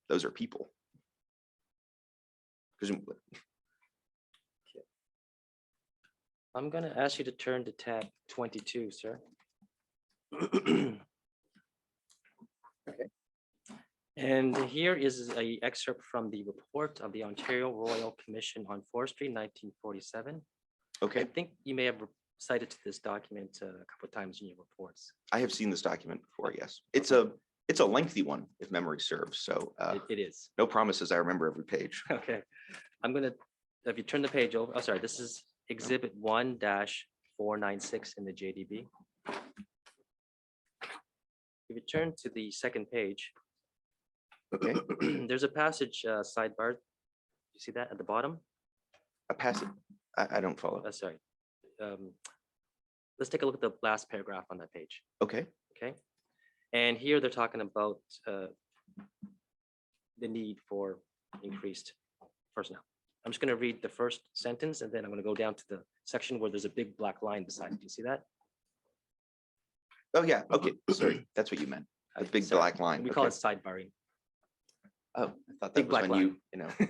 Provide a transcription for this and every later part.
those are people. Presumably. I'm going to ask you to turn to tab 22, sir. And here is an excerpt from the report of the Ontario Royal Commission on Forestry, 1947. Okay, I think you may have cited to this document a couple of times in your reports. I have seen this document before, yes. It's a lengthy one, if memory serves, so It is. no promises I remember every page. Okay. I'm going to, if you turn the page over, oh, sorry, this is Exhibit 1-496 in the JDB. If you turn to the second page, Okay, there's a passage sidebar. You see that at the bottom? a passage, I don't follow. Sorry. Let's take a look at the last paragraph on that page. Okay, Okay. And here they're talking about the need for increased personnel. I'm just going to read the first sentence and then I'm going to go down to the section where there's a big black line beside it. Do you see that? oh yeah, okay, sorry, that's what you meant, a big Sorry, black line. We call Okay. it sidebarring. Oh, I thought big that was black when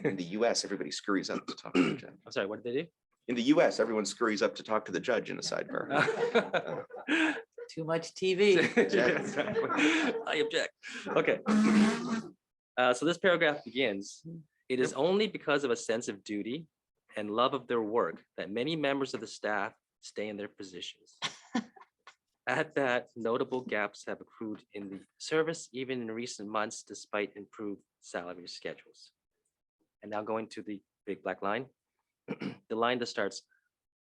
in the US, everybody scurries up to talk to the judge. I'm sorry, what did they do? In the US, everyone scurries up to talk to the judge in a sidebar. Too much TV. Yeah, exactly. I object. Okay. So this paragraph begins, it is only because of a sense of duty and love of their work that many members of the staff stay in their positions. At that, notable gaps have accrued in the service, even in recent months, despite improved salary schedules. And now going to the big black line, the line that starts,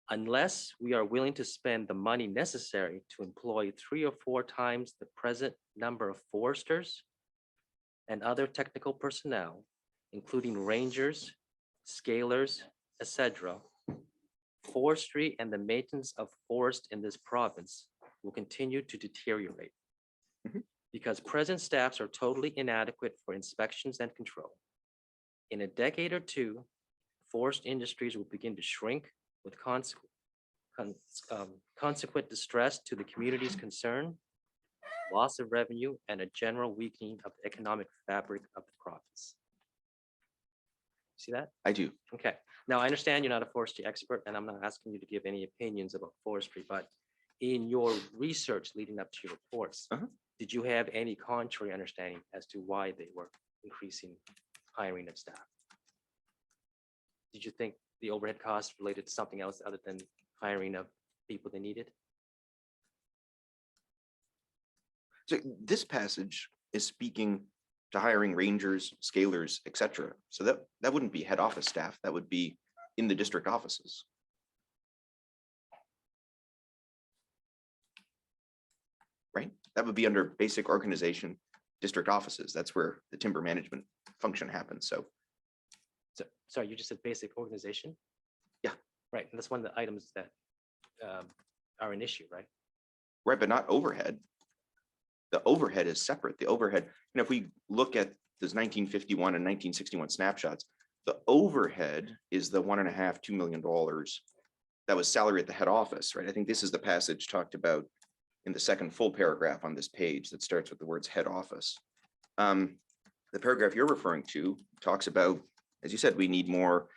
unless we are willing to spend the money necessary to employ 3 or 4 times the present number of foresters and other technical personnel, including rangers, scalers, etc., forestry and the maintenance of forest in this province will continue to deteriorate because present staffs are totally inadequate for inspections and control. In a decade or two, forest industries will begin to shrink with consequent distress to the communities concerned, loss of revenue, and a general weakening of the economic fabric of the province. See that? I do. Okay. Now, I understand you're not a forestry expert, and I'm not asking you to give any opinions about forestry, but in your research leading up to your reports, did you have any contrary understanding as to why they were increasing hiring of staff? Did you think the overhead costs related to something else other than hiring of people they needed? So this passage is speaking to hiring rangers, scalers, etc. So that wouldn't be head office staff. That would be in the district offices. Right? That would be under basic organization, district offices. That's where the timber management function happens. So sorry, you just said basic organization? Yeah. Right. And that's one of the items that are an issue, right? Right, but not overhead. The overhead is separate. The overhead, if we look at those 1951 and 1961 snapshots, the overhead is the $1.5–2 million that was salary at the head office, right? I think this is the passage talked about in the second full paragraph on this page that starts with the words head office. The paragraph you're referring to talks about, as you said, we need more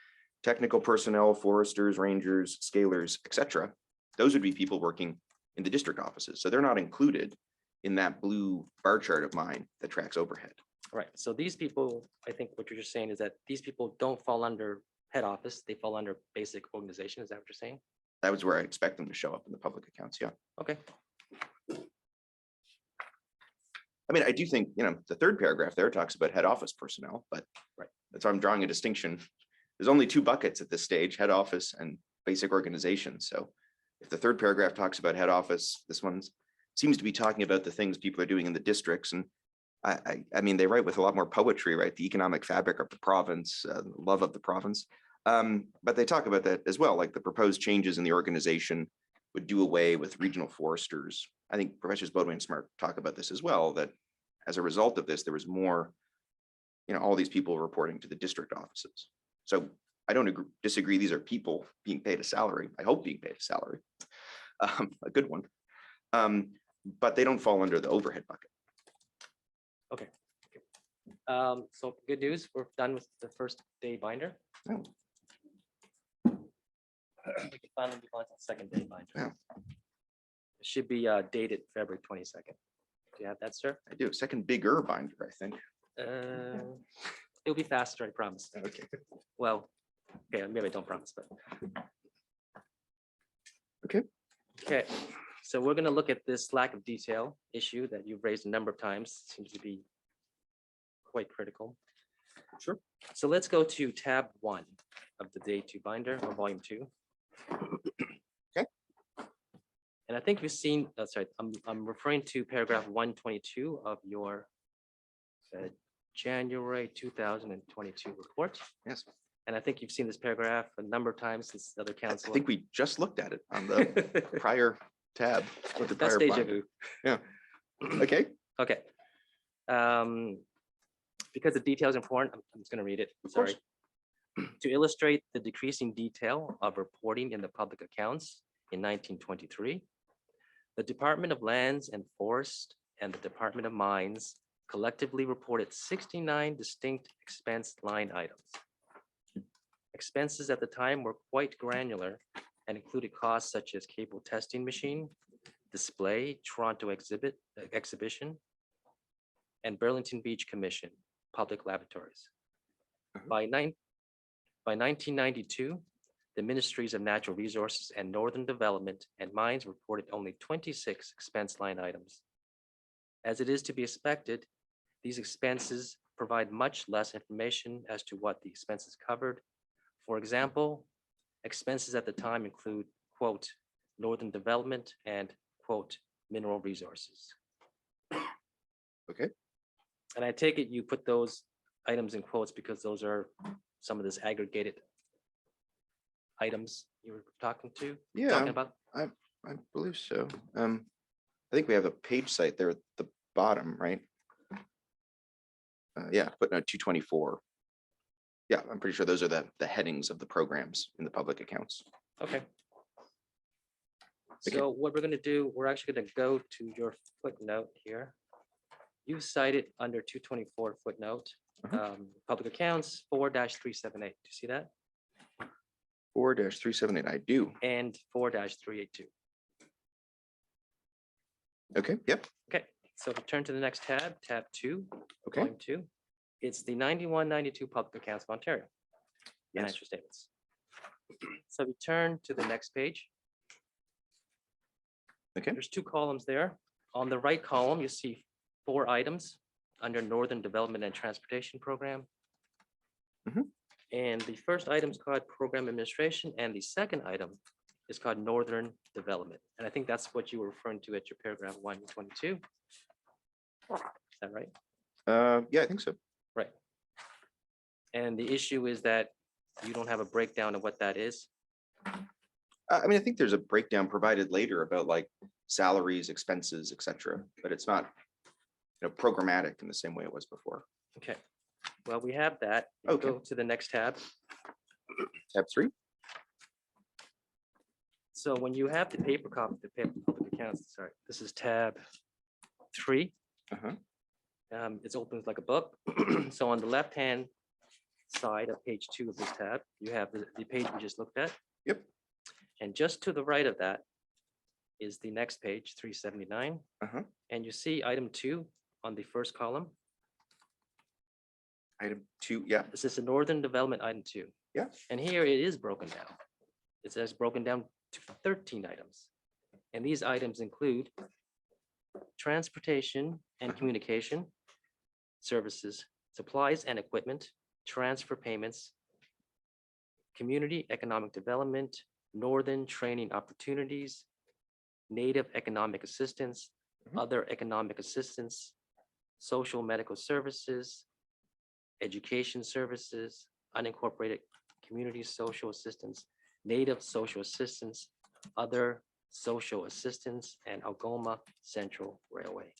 technical personnel, foresters, rangers, scalers, etc. Those would be people working in the district offices. So they're not included in that blue bar chart of mine that tracks overhead. Right. So these people, I think what you're just saying is that these people don't fall under head office. They fall under basic organization. Is that what you're saying? That was where I expect them to show up in the public accounts. Yeah. Okay. I mean, I do think, the third paragraph there talks about head office personnel, but right. That's why I'm drawing a distinction. There's only 2 buckets at this stage, head office and basic organization. So if the third paragraph talks about head office, this one seems to be talking about the things people are doing in the districts. And I mean, they write with a lot more poetry, right? The economic fabric of the province, love of the province. But they talk about that as well, like the proposed changes in the organization would do away with regional foresters. I think Professors Bodway and Smart talk about this as well, that as a result of this, there was more, all these people reporting to the district offices. So I don't disagree. These are people being paid a salary. I hope being paid a salary, a good one. But they don't fall under the overhead bucket. Okay. So good news, we're done with the first day binder. Oh. We can finally move on to the second day binder. Yeah. It should be dated February 22nd. Do you have that, sir? I do. Second bigger binder, I think. It'll be faster, I promise. Okay. Well, okay, maybe I don't promise, but. Okay. Okay, so we're gonna look at this lack of detail issue that you've raised a number of times, seems to be quite critical. Sure. So let's go to tab 1 of the day 2 binder or volume 2. Okay. And I think you've seen, sorry, I'm referring to paragraph 122 of your January 2022 report. Yes. And I think you've seen this paragraph a number of times since the other I council. think we just looked at it on the prior tab. With the That's prior deja binder. vu. Yeah. Okay. Okay. Because the detail is important, I'm just going to read it. Sorry. To illustrate the decreasing detail of reporting in the public accounts in 1923, the Department of Lands and Forest and the Department of Mines collectively reported 69 distinct expense line items. Expenses at the time were quite granular and included costs such as cable testing machine, display, Toronto exhibition, and Burlington Beach Commission, public laboratories. By 1992, the Ministries of Natural Resources and Northern Development and Mines reported only 26 expense line items. As it is to be expected, these expenses provide much less information as to what the expenses covered. For example, expenses at the time include, quote, Northern Development and, quote, mineral resources. Okay. And I take it you put those items in quotes because those are some of this aggregated items you were talking Yeah, about. I believe so. I think we have a page site there at the bottom, right? Yeah, footnote 224. Yeah, I'm pretty sure those are the headings of the programs in the public accounts. Okay. Okay. So what we're going to do, we're actually going to go to your footnote here. You cited under 224 footnote, public accounts 4-378. Do you see that? 4-378, I do. And 4-382. Okay, yep, Okay, so if you turn to the next tab, tab 2, okay. volume 2, it's the 91-92 public accounts of Ontario. Yes. Financial statements. So we turn to the next page. Okay. There's 2 columns there. On the right column, you see 4 items under Northern Development and Transportation Program. Mhm. And the first item is called Program Administration, and the second item is called Northern Development. And I think that's what you were referring to at your paragraph 122. Is that right? Yeah, I think so. Right. And the issue is that you don't have a breakdown of what that is. I mean, I think there's a breakdown provided later about like salaries, expenses, etc. But it's not, programmatic in the same way it was before. Okay. Well, we have that. You Okay. Go to the next tab. Tab 3. So when you have the paper copy, the paper public accounts, sorry, this is tab 3. Uh-huh. It's open like a book. So on the left-hand side of page 2 of this tab, you have the page we just looked at. Yep. And just to the right of that is the next page, 379. Uh-huh. And you see item 2 on the first column. Item 2, yeah. This is the Northern Development item 2. Yeah. And here it is broken down. It says broken down to 13 items. And these items include transportation and communication services, supplies and equipment, transfer payments, community economic development, northern training opportunities, native economic assistance, other economic assistance, social medical services, education services, unincorporated community social assistance, native social assistance, other social assistance, and Algoma Central Railway.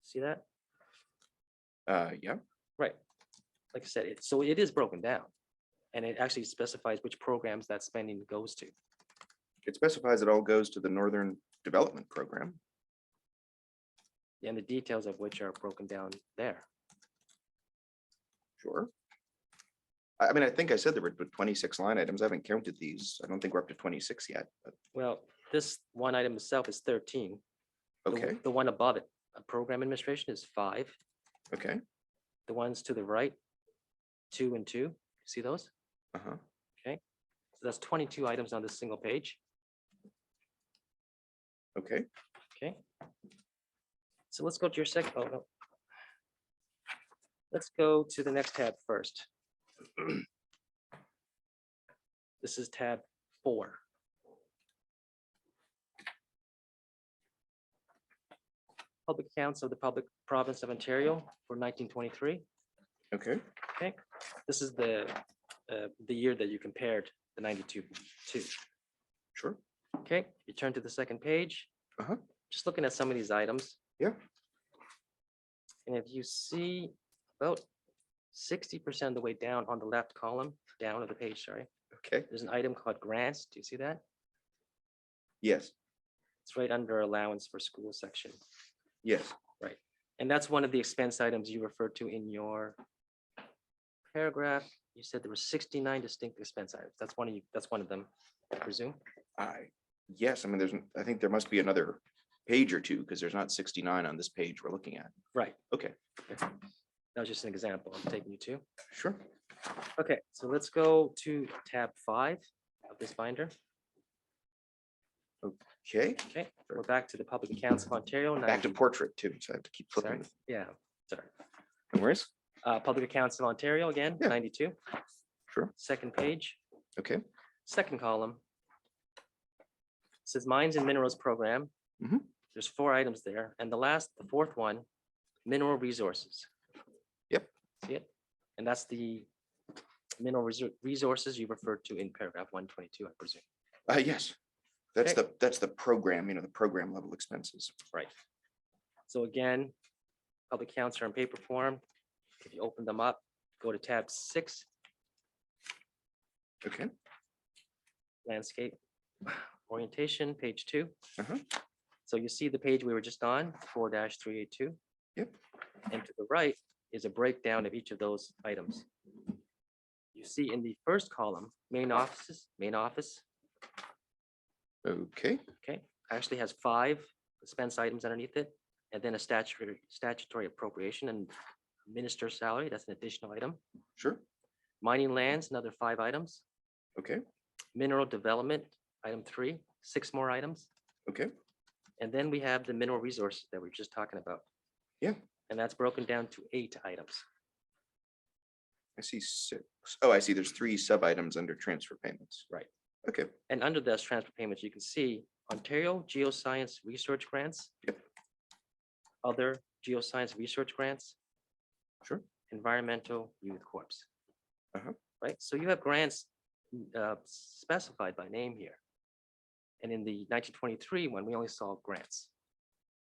See that? Yeah. Right. Like I said, so it is broken down. And it actually specifies which programs that spending goes to. It specifies it all goes to the Northern Development Program. and the details of which are broken down there. Sure. I mean, I think I said there were 26 line items. I haven't counted these. I don't think we're up to 26 yet, but Well, this one item itself is 13. The- okay, The one above it, program administration, is 5. okay. The ones to the right, 2 and 2, see those? Uh-huh. So that's 22 items on this single page. Okay, Okay. So let's go to your second, oh, no. Let's go to the next tab first. This is tab 4. Public accounts of the public province of Ontario for 1923. okay, Okay, this is the year that you compared the 92 to. sure. Okay, you turn to the second page. Uh-huh. Just looking at some of these items. Yeah. And if you see about 60% of the way down on the left column, down of the page, sorry, Okay, there's an item called grants. Do you see that? yes, It's right under allowance for school section. yes, And that's one of the expense items you referred to in your paragraph. You said there were 69 distinct expense items. That's one of them, I presume. yes. I mean, I think there must be another page or two because there's not 69 on this page we're looking at. Right. Okay, That was just an example I'm taking you to. sure. Okay, so let's go to tab 5 of this binder. Okay, Okay, we're back to the Public Accounts of Ontario. back to 90 portrait too, so I have to keep Sorry, flipping. yeah, sorry. No worries. Public Accounts of Ontario again, Yeah. 92. Sure. Second page, Okay, second column. Says Mines and Minerals Program. Mhm. There's 4 items there, and the fourth one, Mineral Resources. Yep. See it? And that's the mineral resources you referred to in paragraph 122, I presume. yes. That's Okay. that's the program, the program level expenses. Right. So again, public accounts are in paper form. If you open them up, go to tab 6, Okay, landscape orientation, page 2. Uh-huh. So you see the page we were just on, 4-382. Yep. And to the right is a breakdown of each of those items. You see in the first column, main office, okay, actually has 5 expense items underneath it, and then a statutory appropriation and minister's salary, that's an additional item. sure. Mining lands, another 5 items. Okay, Mineral development, item 3, 6 more items. okay, And then we have the mineral resources that we were just talking about. Yeah. And that's broken down to 8 items. I see 6. Oh, I see. There's 3 sub items under transfer payments. Right. Okay, And under those transfer payments, you can see Ontario Geoscience Research Grants. Yep. Other geoscience research grants. Sure. Environmental Youth Corps. Uh-huh. Right, so you have grants specified by name here. And in the 1923 one, we only saw grants,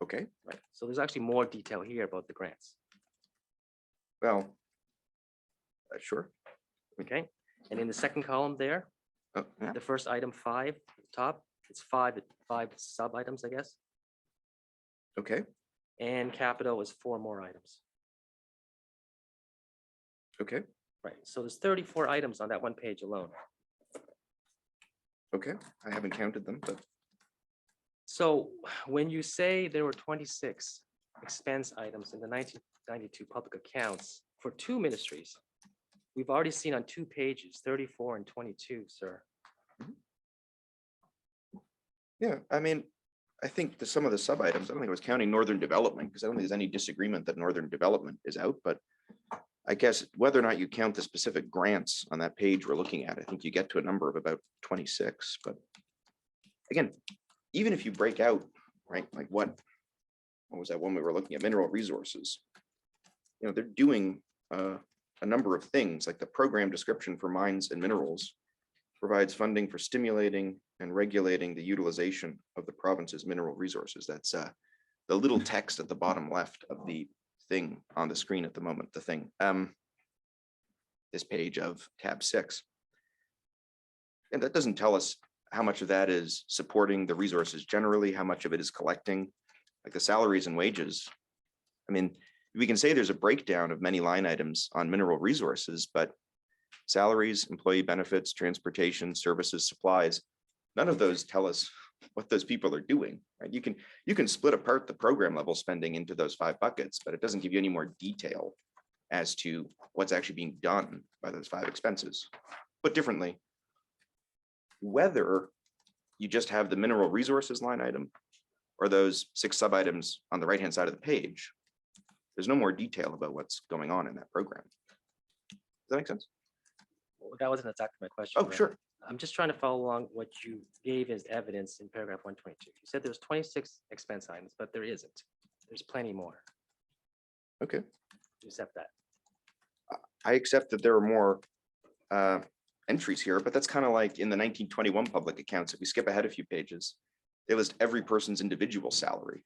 okay. right? So there's actually more detail here about the grants, Well, sure. okay? And in the second column there, Oh, yeah. the first item 5, at the top, it's 5 sub items, I guess. Okay, And capital is 4 more items, okay, right? So there's 34 items on that one page alone. okay. I haven't counted them, but So when you say there were 26 expense items in the 1992 public accounts for 2 ministries, we've already seen on 2 pages, 34 and 22, sir. yeah, I mean, I think some of the sub items, I don't think I was counting Northern Development because I don't think there's any disagreement that Northern Development is out, but I guess whether or not you count the specific grants on that page we're looking at, I think you get to a number of about 26, but again, even if you break out, right, like what was that one we were looking at, mineral resources, they're doing a number of things, like the program description for mines and minerals provides funding for stimulating and regulating the utilization of the province's mineral resources. That's the little text at the bottom left of the thing on the screen at the moment, the thing, this page of tab 6. And that doesn't tell us how much of that is supporting the resources generally, how much of it is collecting like the salaries and wages. I mean, we can say there's a breakdown of many line items on mineral resources, but salaries, employee benefits, transportation, services, supplies, none of those tell us what those people are doing, right? You can split apart the program level spending into those 5 buckets, but it doesn't give you any more detail as to what's actually being done by those 5 expenses. Put differently, whether you just have the mineral resources line item or those 6 sub items on the right-hand side of the page, there's no more detail about what's going on in that program. Does that make sense? Well, that wasn't exactly my question. Oh, but sure. I'm just trying to follow along what you gave as evidence in paragraph 122. You said there's 26 expense items, but there isn't. There's plenty more. Okay. You accept that. I accept that there are more entries here, but that's kind of like in the 1921 public accounts. If we skip ahead a few pages, they list every person's individual salary,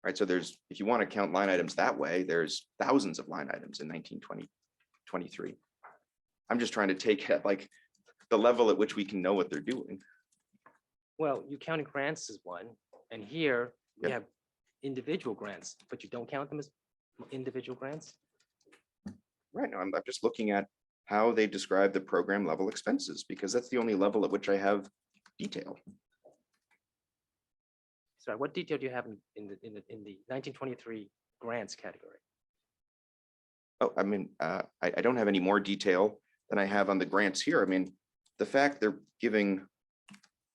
right? So there's, if you want to count line items that way, there's thousands of line items in 1923. I'm just trying to take at like the level at which we can know what they're doing. Well, you counting grants is one, and here we Yep. have individual grants, but you don't count them as individual grants? Right now, I'm just looking at how they describe the program level expenses, because that's the only level at which I have detail. Sorry, what detail do you have in the 1923 grants category? Oh, I mean, I don't have any more detail than I have on the grants here. I mean, the fact they're giving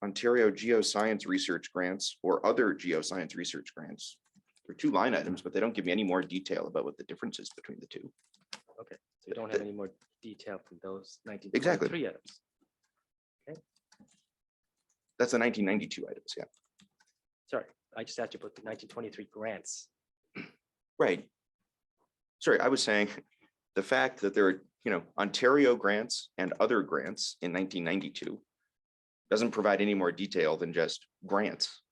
Ontario Geoscience Research grants or other geoscience research grants, they're 2 line items, but they don't give me any more detail about what the difference is between the 2. Okay, so you don't have any more detail from those Exactly. 1923 items. That's the 1992 items, yeah. Sorry, I just asked you about the 1923 grants. Right. Sorry, I was saying the fact that there are, Ontario grants and other grants in 1992 doesn't provide any more detail than just grants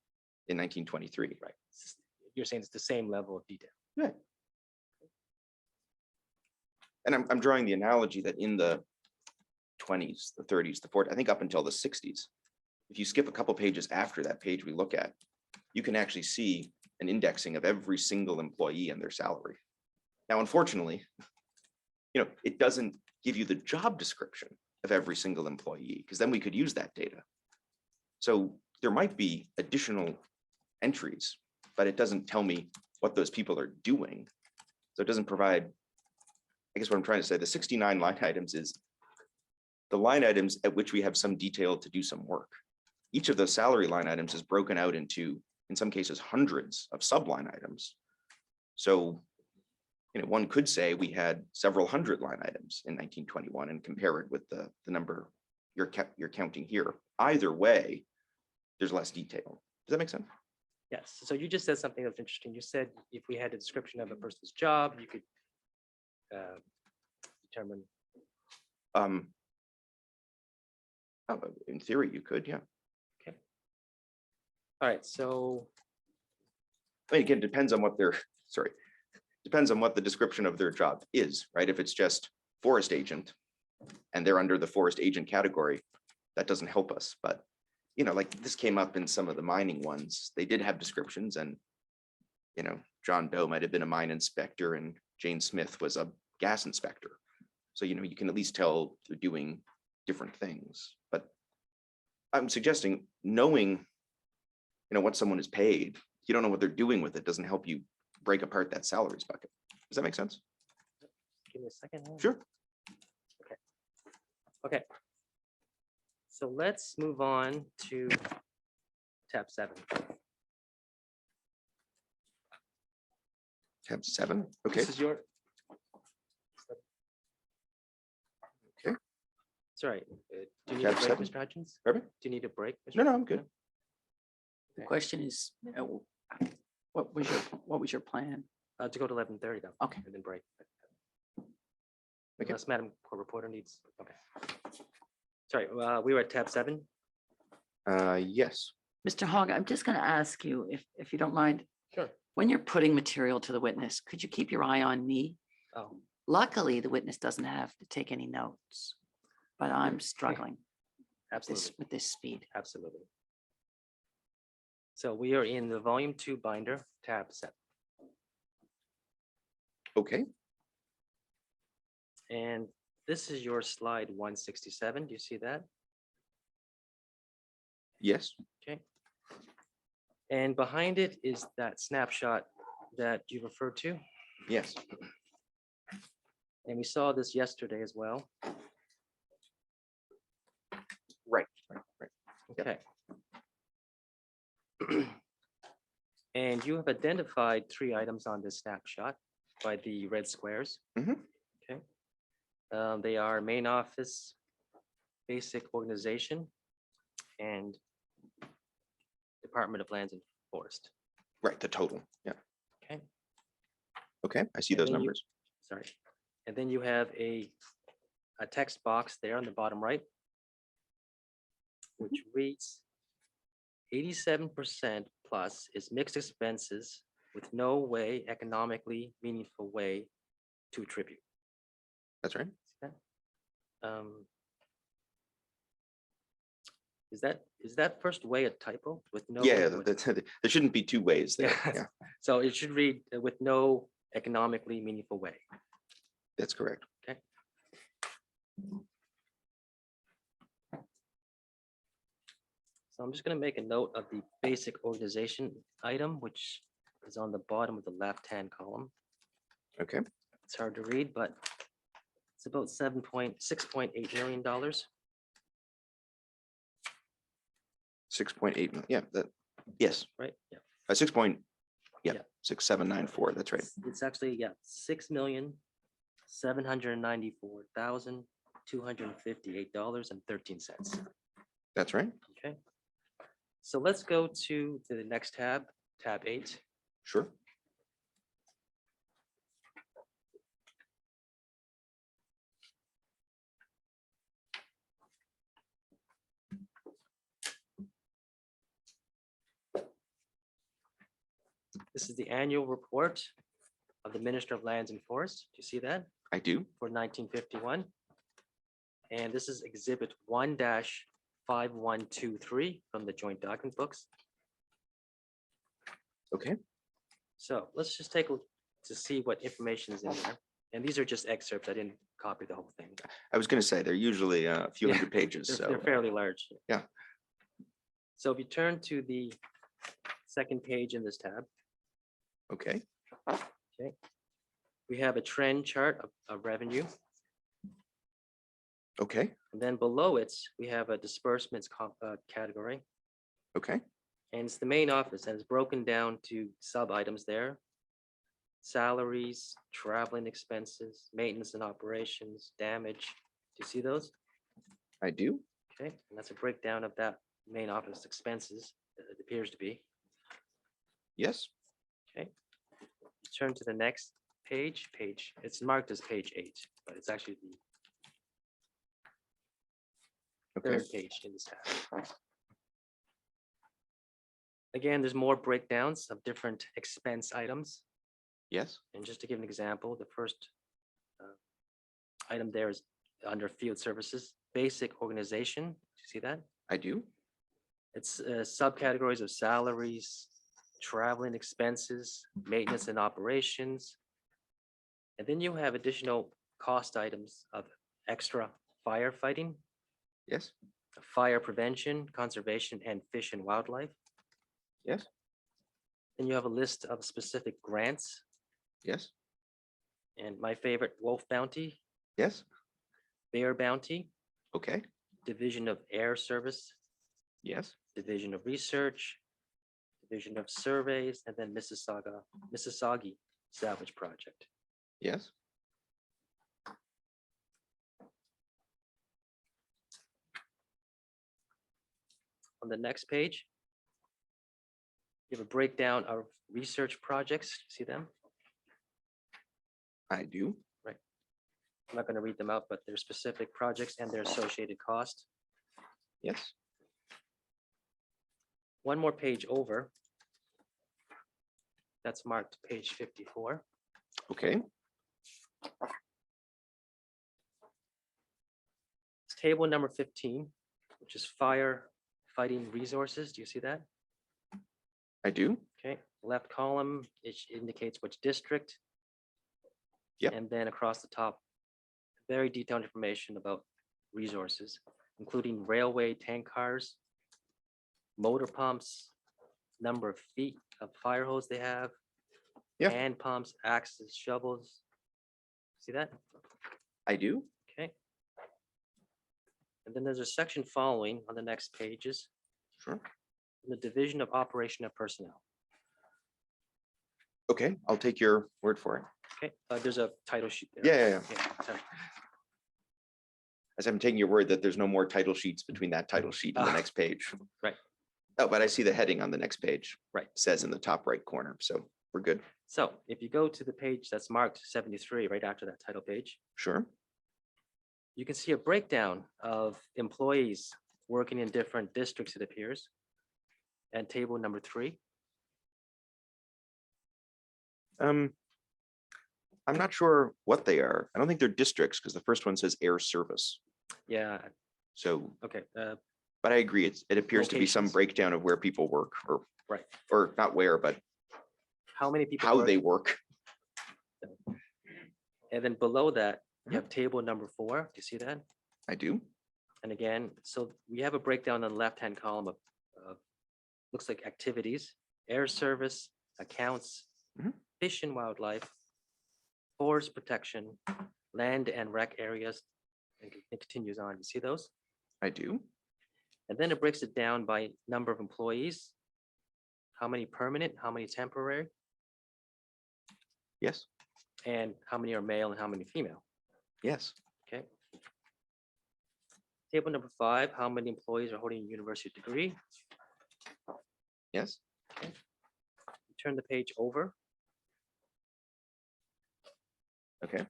in 1923. Right. You're saying it's the same level of detail. Yeah. And I'm drawing the analogy that in the 20s, the 30s, the 40s, I think up until the 60s, if you skip a couple pages after that page we look at, you can actually see an indexing of every single employee and their salary. Now, unfortunately, it doesn't give you the job description of every single employee, because then we could use that data. So there might be additional entries, but it doesn't tell me what those people are doing. So it doesn't provide, I guess what I'm trying to say, the 69 line items is the line items at which we have some detail to do some work. Each of those salary line items is broken out into, in some cases, hundreds of subline items. So one could say we had several hundred line items in 1921 and compare it with the number you're counting here. Either way, there's less detail. Does that make sense? Yes, so you just said something that's interesting. You said if we had a description of a person's job, you could determine. In theory, you could, yeah. Okay. All right, so. I mean, again, depends on what depends on what the description of their job is, right? If it's just forest agent and they're under the forest agent category, that doesn't help us. But, like this came up in some of the mining ones. They did have descriptions and, John Doe might have been a mine inspector and Jane Smith was a gas inspector. So, you can at least tell they're doing different things. But I'm suggesting knowing, what someone is paid, you don't know what they're doing with it, doesn't help you break apart that salaries bucket. Does that make sense? Give me a second. Sure. Okay. So let's move on to tab 7. Tab 7. Okay. This is your. Okay. Sorry. Do you need Tab a break, 7. Mr. Hutchins? Pardon? Do you need a break? Mr. No, I'm good. The question is, what was your plan? To go to 11:30 though. Okay. And then break. Okay. Unless Madam Court Reporter needs, okay. Sorry, we were at tab 7. Yes. Mr. Hogg, I'm just going to ask you, if you don't mind, Sure. when you're putting material to the witness, could you keep your eye on me? Oh, Luckily, the witness doesn't have to take any notes, but I'm struggling absolutely, with this speed. absolutely. So we are in the volume 2 binder, tab 7. Okay, And this is your slide 167. Do you see that? yes, Okay. And behind it is that snapshot that you referred to. yes, And we saw this yesterday as well. right. Yep. Okay. And you have identified 3 items on this snapshot by the red squares. Mhm. Okay. They are main office, basic organization, and Department of Lands and Forest. Right, the total, yeah. Okay. Okay, I see And those then you- numbers. Sorry. And then you have a text box there on the bottom right, which reads 87% plus is mixed expenses with no way economically meaningful way to attribute. That's right. Um, is that first way a typo with no? Yeah, with- there shouldn't be two ways there. Yeah. Yeah, So it should read with no economically meaningful way. that's correct. Okay. So I'm just going to make a note of the basic organization item, which is on the bottom of the left-hand column. Okay, It's hard to read, but it's about $6.8 million. 6.8 million, yeah, yes, Right? Yeah. 6 point, yeah, Yeah. 6794, that's right. It's actually, yeah, $6,794,258.13. That's right, Okay. So let's go to the next tab, tab 8. sure. This is the annual report of the Minister of Lands and Forests. Do you see that? I do, For 1951. And this is exhibit 1-5123 from the joint document books. okay, So let's just take a look to see what information is in there. And these are just excerpts. I didn't copy the whole thing. I was gonna say, they're usually a few Yeah, hundred pages, so. They're fairly large. yeah. So if you turn to the second page in this tab, Okay, we have a trend chart of revenue. okay, And then below it, we have a disbursements category. okay, And it's the main office and it's broken down to sub items there. Salaries, traveling expenses, maintenance and operations, damage. Do you see those? I do, Okay, and that's a breakdown of that main office expenses, it appears to be. yes, Okay. Turn to the next page, it's marked as page 8, but it's actually the okay, third page in this tab. Again, there's more breakdowns of different expense items. yes, And just to give an example, the first item there is under field services, basic organization. Do you see that? I do, It's subcategories of salaries, traveling expenses, maintenance and operations. And then you have additional cost items of extra firefighting, yes, fire prevention, conservation, and fish and wildlife. yes, Then you have a list of specific grants. yes, And my favorite, wolf bounty, yes, bear bounty, okay, Division of Air Service, yes, Division of Research, Division of Surveys, and then Mississauga Salvage Project. yes, On the next page, you have a breakdown of research projects. See them? I do, I'm not going to read them out, but they're specific projects and their associated cost. yes, One more page over. That's marked page 54. okay, It's table number 15, which is fire fighting resources. Do you see that? I do. Okay, left column, it indicates which district. Yep. And then across the top, very detailed information about resources, including railway tank cars, motor pumps, number of feet of fire hose they have, Yeah. hand pumps, axes, shovels. See that? I do. Okay. And then there's a section following on the next pages, Sure. the division of operation of personnel. Okay, I'll take your word for it. Okay, there's a title sheet there. Yeah. Sorry. As I'm taking your word that there's no more title sheets between that title sheet and the Ah, next page. right. Oh, but I see the heading on the next page. Right. Says in the top right corner, so we're good. So if you go to the page that's marked 73, right after that title page, Sure. you can see a breakdown of employees working in different districts, it appears. And table number 3. I'm not sure what they are. I don't think they're districts because the first one says air service. Yeah, So, okay. but I agree. It appears to be some Locations. breakdown of where people work Right. or not where, but How many people how work? they work. And then below that, you have table number 4. Do you see that? I do. And again, so we have a breakdown on the left-hand column of looks like activities, air service, accounts, Mhm. fish and wildlife, forest protection, land and rec areas, and it continues on. You see those? I do. And then it breaks it down by number of employees, how many permanent, how many temporary, Yes. and how many are male and how many female. Yes. Okay. Table number 5, how many employees are holding a university degree? Yes. Turn the page over. Okay.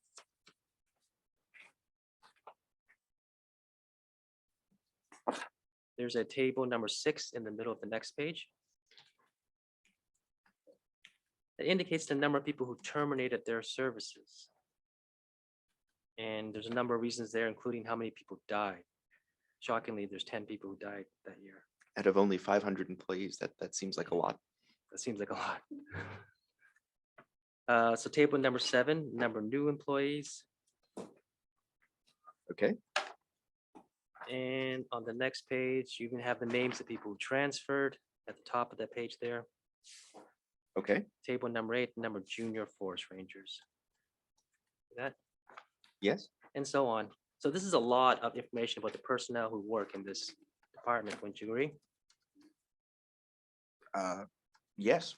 There's a table number 6 in the middle of the next page. It indicates the number of people who terminated their services. And there's a number of reasons there, including how many people died. Shockingly, there's 10 people who died that year. Out of only 500 employees, that seems like a lot. That seems like a lot. So table number 7, number of new employees. Okay. And on the next page, you even have the names of people who transferred at the top of that page there. Okay. Table number 8, number of junior forest rangers. That, Yes. and so on. So this is a lot of information about the personnel who work in this department, wouldn't you agree? Yes.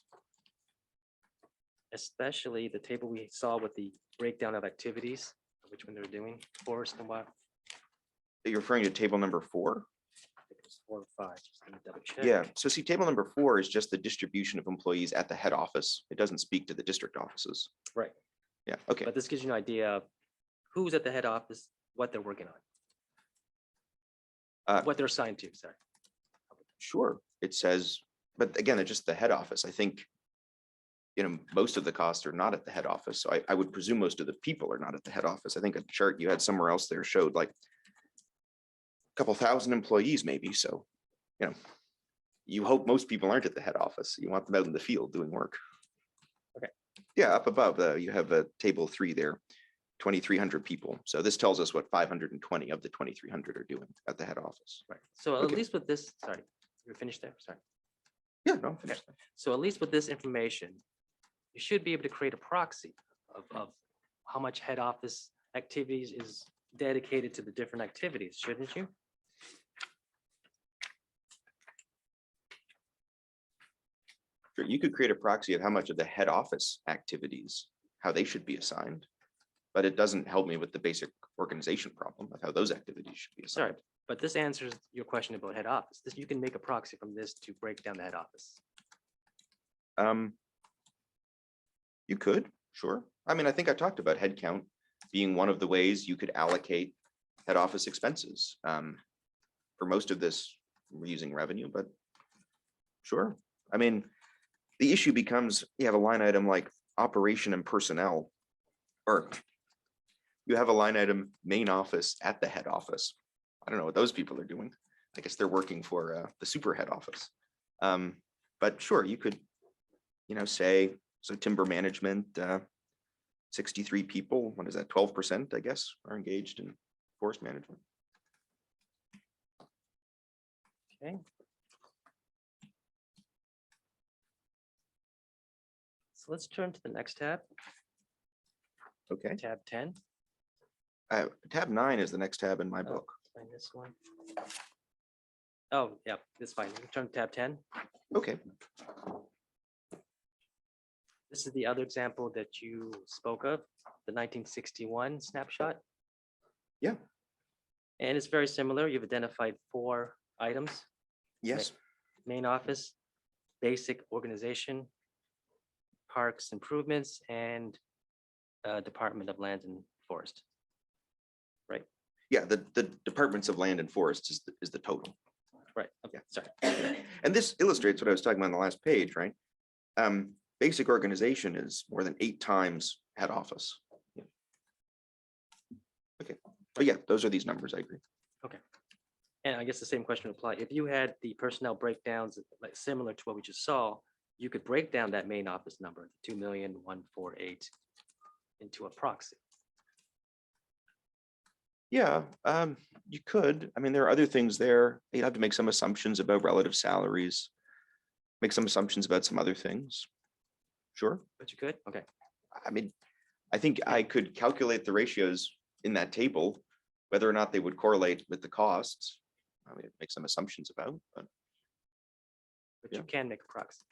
Especially the table we saw with the breakdown of activities, which one they're doing, forest and what, You're referring to table number 4? I think it was 4 or 5, just gonna double check. Yeah. So see, table number 4 is just the distribution of employees at the head office. It doesn't speak to the district offices. Right, Yeah. Okay. but this gives you an idea of who's at the head office, what they're working on. What they're assigned to, sorry. Sure. It says, but again, it's just the head office. I think, most of the costs are not at the head office. So I would presume most of the people are not at the head office. I think a chart you had somewhere else there showed like a couple thousand employees maybe. So, you hope most people aren't at the head office. You want them out in the field doing work. Okay. Yeah, up above, you have a table 3 there, 2,300 people. So this tells us what 520 of the 2,300 are doing at the head office. Right, so at Okay. least with this, sorry, you're finished there, sorry. Yeah, no, I'm finished. So at least with this information, you should be able to create a proxy of how much head office activities is dedicated to the different activities, shouldn't you? Sure, you could create a proxy of how much of the head office activities, how they should be assigned. But it doesn't help me with the basic organization problem of how those activities should be Sorry, assigned. but this answers your question about head office. You can make a proxy from this to break down the head office. You could, sure. I mean, I think I talked about headcount being one of the ways you could allocate head office expenses. For most of this, we're using revenue, but sure. I mean, the issue becomes you have a line item like operation and personnel, or you have a line item main office at the head office. I don't know what those people are doing. I guess they're working for the super head office. But sure, you could, say, so timber management, 63 people, what is that, 12%, I guess, are engaged in forest management. Okay. So let's turn to the next tab, Okay. tab 10. Tab 9 is the next tab in my book. Find this one. Oh, yeah, it's fine. Turn to tab 10. Okay. This is the other example that you spoke of, the 1961 snapshot. Yeah. And it's very similar. You've identified 4 items: Yes. main office, basic organization, parks improvements, and Department of Land and Forest. Right. Yeah, the departments of land and forest is the total. Right. Okay. Sorry. And this illustrates what I was talking about on the last page, right? Basic organization is more than 8 times head office. Yeah. Okay, but yeah, those are these numbers, I agree. Okay. And I guess the same question would apply. If you had the personnel breakdowns like similar to what we just saw, you could break down that main office number, 2,148,000, into a proxy. Yeah, you could. I mean, there are other things there. You'd have to make some assumptions about relative salaries, make some assumptions about some other things. Sure. But you could? Okay. I mean, I think I could calculate the ratios in that table, whether or not they would correlate with the costs. I mean, make some assumptions about, but But Yeah. you can make a proxy.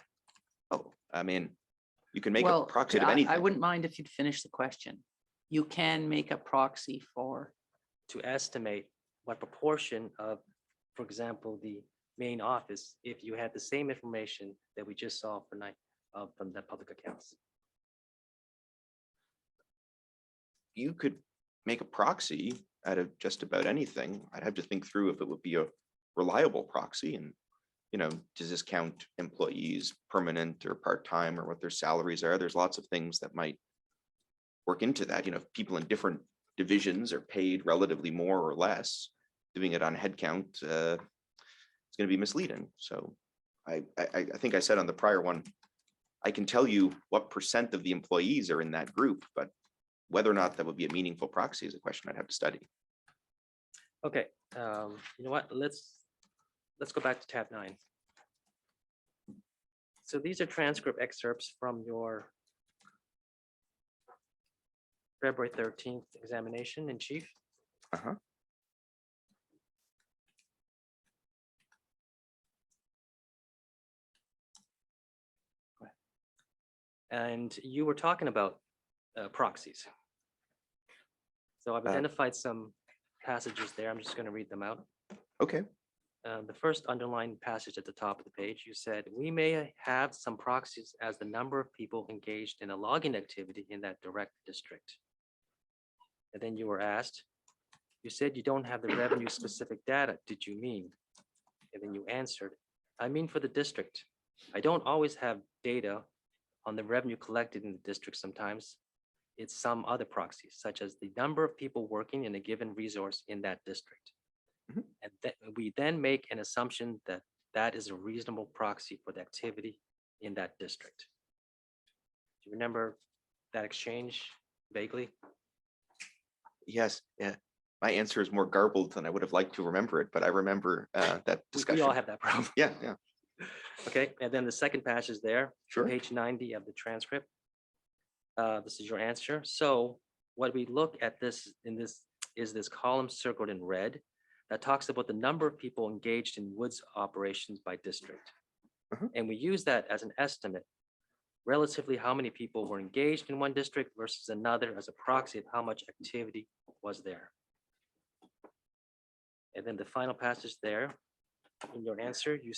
I mean, you can make a Well, proxy of I anything. wouldn't mind if you'd finish the question. You can make a proxy for, To estimate what proportion of, for example, the main office, if you had the same information that we just saw from the public accounts. You could make a proxy out of just about anything. I'd have to think through if it would be a reliable proxy and, does this count employees, permanent or part-time, or what their salaries are? There's lots of things that might work into that. If people in different divisions are paid relatively more or less, doing it on headcount, it's going to be misleading. So I think I said on the prior one, I can tell you what % of the employees are in that group, but whether or not that would be a meaningful proxy is a question I'd have to study. Okay, you know what? Let's go back to tab 9. So these are transcript excerpts from your February 13th examination in chief. Uh-huh. And you were talking about proxies. So I've identified some passages there. I'm just going to read them out. Okay. The first underlined passage at the top of the page, you said, we may have some proxies as the number of people engaged in a logging activity in that direct district. And then you were asked, you said you don't have the revenue specific data. Did you mean? And then you answered, I mean for the district. I don't always have data on the revenue collected in the district. Sometimes it's some other proxies, such as the number of people working in a given resource in that district. Mhm. And we then make an assumption that that is a reasonable proxy for the activity in that district. Do you remember that exchange vaguely? Yes. Yeah. My answer is more garbled than I would have liked to remember it, but I remember that discussion. We all have that problem. Yeah. Yeah. Okay, and then the second passage there, Sure. page 90 of the transcript. This is your answer. So what we look at this is this column circled in red that talks about the number of people engaged in woods operations by district. Uh-huh. And we use that as an estimate, relatively how many people were engaged in one district versus another as a proxy of how much activity was there. And then the final passage there, in your answer, you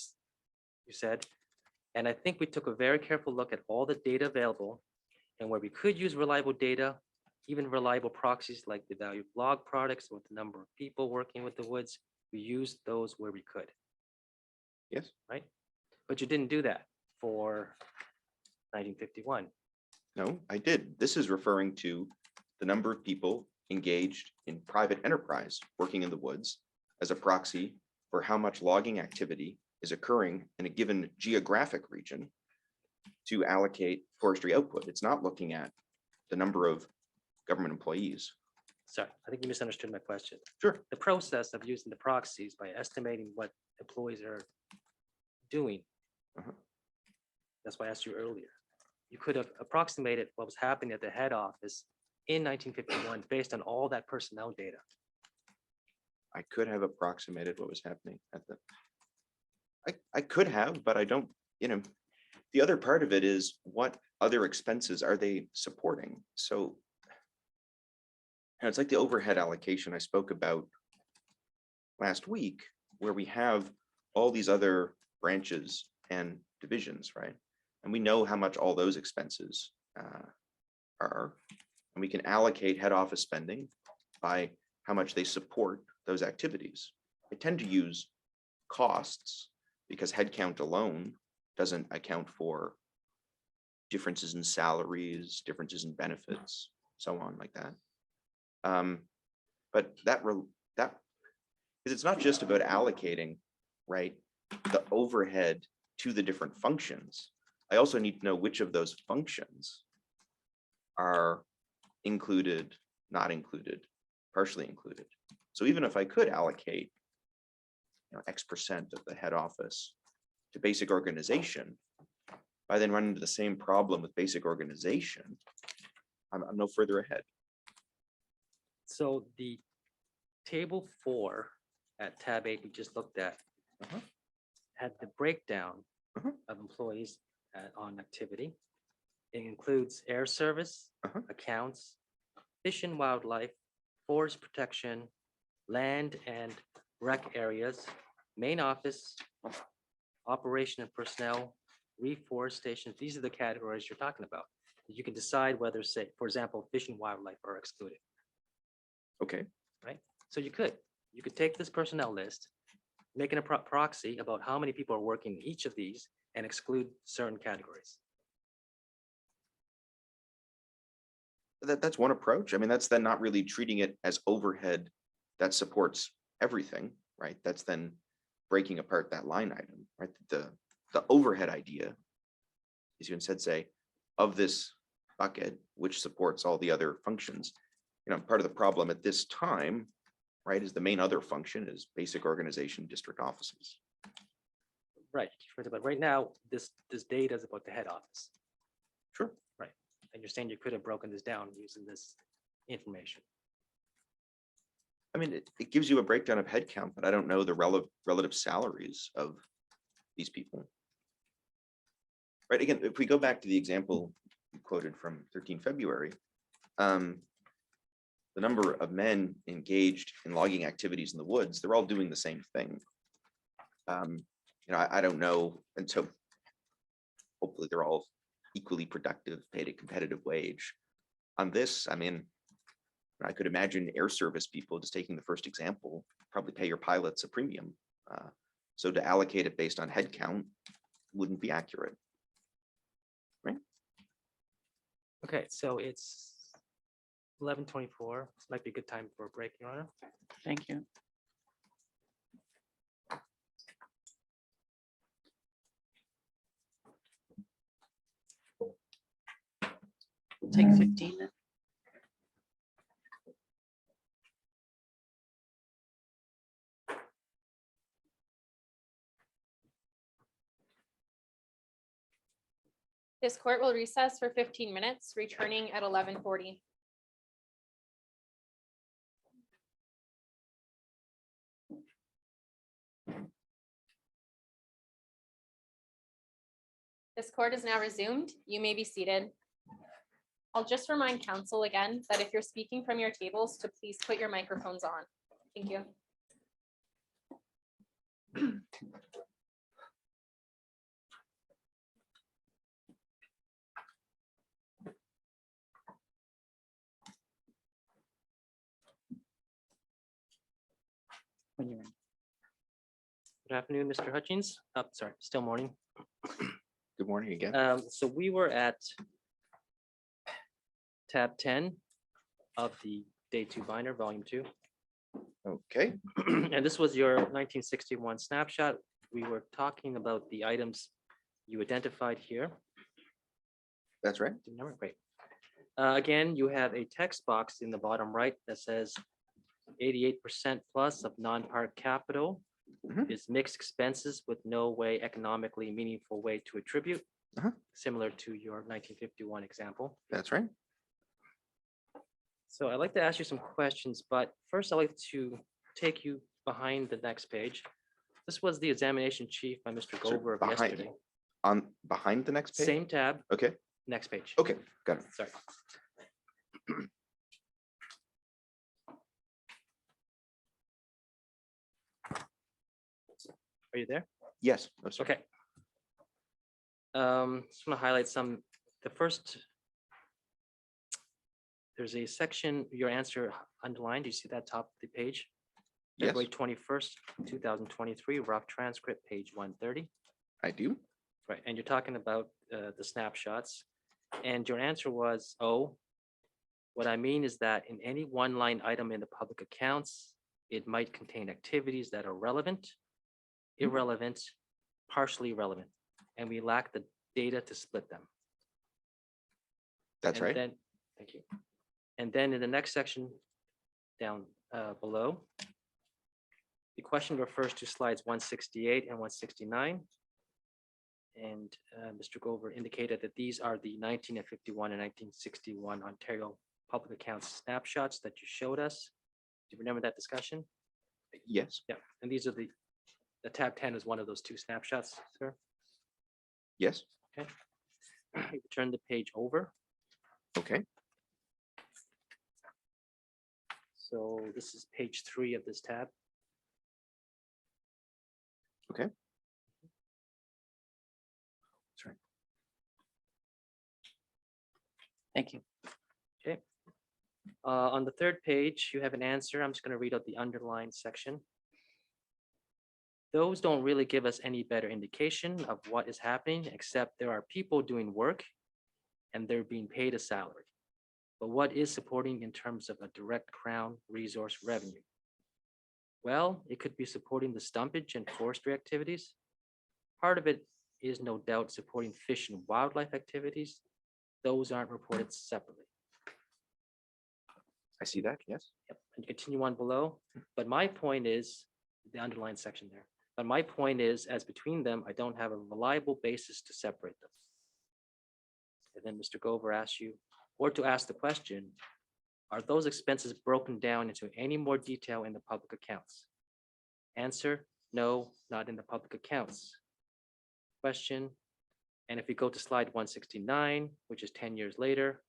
said, and I think we took a very careful look at all the data available, and where we could use reliable data, even reliable proxies like the value of log products with the number of people working with the woods, we used those where we could. Yes. Right? But you didn't do that for 1951. No, I did. This is referring to the number of people engaged in private enterprise working in the woods as a proxy for how much logging activity is occurring in a given geographic region to allocate forestry output. It's not looking at the number of government employees. Sorry, I think you misunderstood my question. Sure. The process of using the proxies by estimating what employees are doing. Uh-huh. That's why I asked you earlier. You could have approximated what was happening at the head office in 1951 based on all that personnel data. I could have approximated what was happening at the. I could have, but I don't, the other part of it is what other expenses are they supporting? So it's like the overhead allocation I spoke about last week, where we have all these other branches and divisions, right? And we know how much all those expenses are, and we can allocate head office spending by how much they support those activities. I tend to use costs because headcount alone doesn't account for differences in salaries, differences in benefits, so on like that. But because it's not just about allocating, right, the overhead to the different functions. I also need to know which of those functions are included, not included, partially included. So even if I could allocate X% of the head office to basic organization, if I then run into the same problem with basic organization, I'm no further ahead. So the table 4 at tab 8 we just looked at had the breakdown of employees on activity. It includes air service, accounts, fish and wildlife, forest protection, land and rec areas, main office, operation and personnel, reforestation. These are the categories you're talking about. You can decide whether, say, for example, fish and wildlife are excluded. Okay. Right? So you could take this personnel list, make a proxy about how many people are working in each of these and exclude certain categories. That's one approach. I mean, that's then not really treating it as overhead that supports everything, right? That's then breaking apart that line item, right? The overhead idea is you instead say, of this bucket, which supports all the other functions. Part of the problem at this time, right, is the main other function is basic organization district offices. Right, but right now, this data is about the head office. Sure. Right, and you're saying you could have broken this down using this information. I mean, it gives you a breakdown of headcount, but I don't know the relative salaries of these people. Right, again, if we go back to the example you quoted from 13 February, the number of men engaged in logging activities in the woods, they're all doing the same thing. I don't know, and so hopefully they're all equally productive, paid a competitive wage. On this, I mean, I could imagine air service people, just taking the first example, probably pay your pilots a premium. So to allocate it based on headcount wouldn't be accurate. Right? Okay, so it's 11:24. This might be a good time for a break, Your Honor. Thank you. Take 15 then. This court will recess for 15 minutes, returning at 11:40. This court is now resumed. You may be seated. I'll just remind counsel again that if you're speaking from your tables, to please put your microphones on. Thank you. When you're in. Good afternoon, Mr. Hutchings. Oh, sorry, still morning. Good morning again. So we were at tab 10 of the Day 2 binder, volume 2. Okay. And this was your 1961 snapshot we were talking about the items you identified here. That's right. Do you remember? Great. Again, you have a text box in the bottom right that says 88% plus of non-park capital Mhm. is mixed expenses with no way economically meaningful way to attribute, Uh-huh. similar to your 1951 example. That's right. So I'd like to ask you some questions, but first I'd like to take you behind the next page. This was the examination chief by Mr. So Gover of behind- yesterday. Behind the next page? Same tab, Okay, next page. okay, got it. Sorry. Are you there? Yes. Oh, sorry. Okay. Just want to highlight some, the first. There's a section, your answer underlined. Do you see that top of the page? Yes, February 21st, 2023, rough transcript, page 130. I do. Right, and you're talking about the snapshots. And your answer was, oh, what I mean is that in any one line item in the public accounts, it might contain activities that are relevant, irrelevant, partially relevant, and we lack the data to split them. That's And right. Then, thank you. And then in the next section down below, the question refers to slides 168 and 169. And Mr. Gover indicated that these are the 1951 and 1961 Ontario public accounts snapshots that you showed us. Do you remember that discussion? Yes, Yeah, and these are the tab 10 is one of those two snapshots, sir. yes, You turn the page over. okay, So this is page 3 of this tab. okay. That's right. Thank you. On the third page, you have an answer. I'm just going to read out the underlined section. Those don't really give us any better indication of what is happening, except there are people doing work and they're being paid a salary. But what is supporting in terms of a direct crown resource revenue? Well, it could be supporting the stumpage and forestry activities. Part of it is no doubt supporting fish and wildlife activities. Those aren't reported separately. I see that, yes. Yep, and continue on below. But my point is, the underlined section there. But my point is, as between them, I don't have a reliable basis to separate them. And then Mr. Gover asks you, or to ask the question, are those expenses broken down into any more detail in the public accounts? Answer, no, not in the public accounts. Question, and if we go to slide 169, which is 10 years later,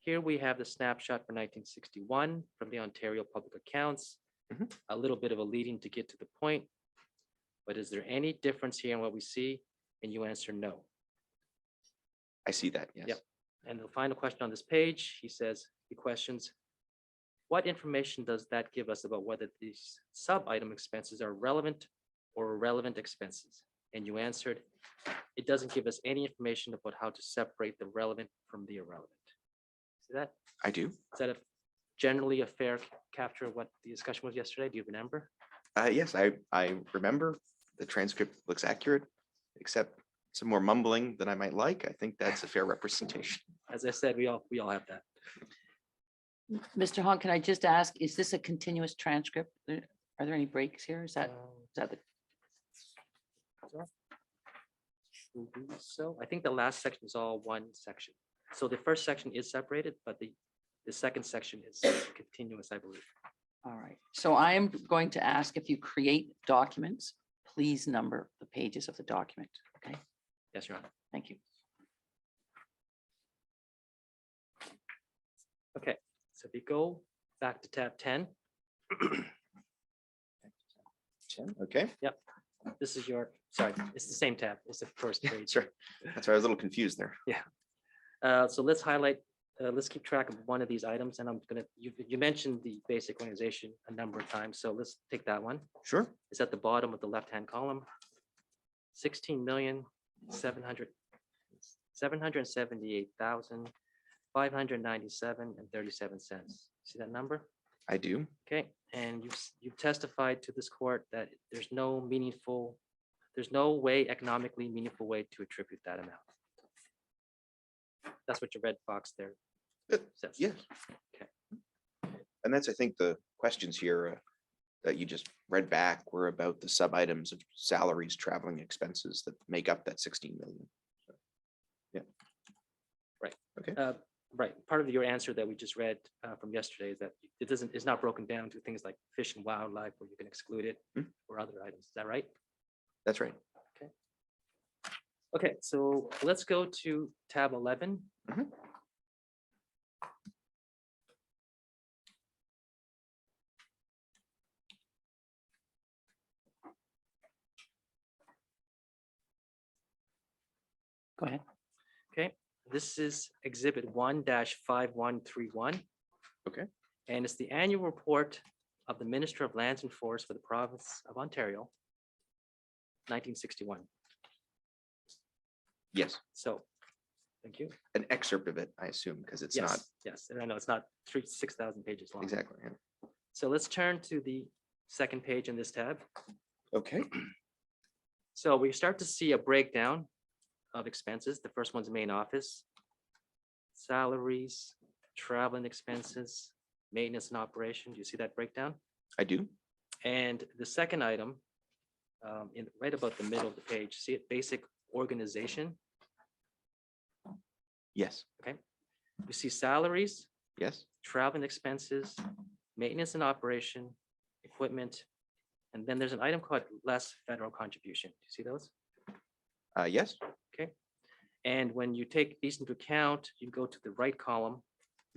here we have the snapshot for 1961 from the Ontario Public Accounts. Mhm. A little bit of a leading to get to the point. But is there any difference here in what we see? And you answer no. I see that, yes. Yep. And the final question on this page, he questions, what information does that give us about whether these sub-item expenses are relevant or irrelevant expenses? And you answered, it doesn't give us any information about how to separate the relevant from the irrelevant. See that? I do. Is that generally a fair capture of what the discussion was yesterday? Do you remember? Yes, I remember. The transcript looks accurate, except some more mumbling than I might like. I think that's a fair representation. As I said, we all have that. Mr. Hahn, can I just ask, is this a continuous transcript? Are there any breaks here? Is that the, So I think the last section is all one section. So the first section is separated, but the second section is continuous, I believe. all right. So I am going to ask, if you create documents, please number the pages of the document. Okay, Yes, Your Honor. thank you. Okay, so if you go back to tab 10, Okay, this is your, sorry, it's the same tab. It's the first page. sure. That's why I was a little confused there. So let's highlight, let's keep track of one of these items, and I'm gonna, you mentioned the basic organization a number of times, so let's take that one. Sure. It's at the bottom of the left-hand column. 16,778,597.37. See that number? I do. Okay, and you've testified to this court that there's no meaningful there's no way economically meaningful way to attribute that amount. That's what your red box there says. Yes. Okay. And that's, I think, the questions here that you just read back were about the sub items of salaries, traveling expenses that make up that 16 million. So, yeah. Right. Okay. Right. Part of your answer that we just read from yesterday is that it's not broken down to things like fish and wildlife where you can exclude it or other items. Is that right? That's right. Okay, so let's go to tab 11. Go ahead. Okay, this is exhibit 1-5131. Okay. And it's the annual report of the Minister of Lands and Forests for the province of Ontario, 1961. Yes. So, thank you. An excerpt of it, I assume, because it's not Yes, and I know it's not 6,000 pages long. exactly. Yeah. So let's turn to the second page in this tab. Okay. So we start to see a breakdown of expenses. The first one's main office, salaries, traveling expenses, maintenance and operation. Do you see that breakdown? I do. And the second item, right about the middle of the page, see it, basic organization. Yes. You see salaries, Yes. traveling expenses, maintenance and operation, equipment, and then there's an item called less federal contribution. Do you see those? Yes. And when you take these into account, you go to the right column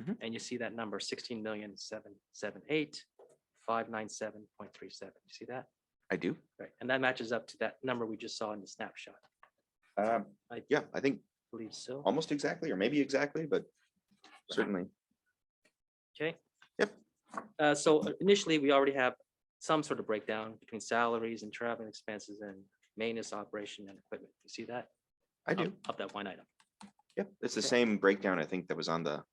Mhm. and you see that number 16,778,597.37. You see that? I do. Right. And that matches up to that number we just saw in the snapshot. Yeah, I think I believe so. almost exactly, or maybe exactly, but certainly. Okay. Yep. So initially, we already have some sort of breakdown between salaries and traveling expenses and maintenance, operation, and equipment. You see that? I do. Of that one item. Yep. It's the Okay. same breakdown, I think, that was on the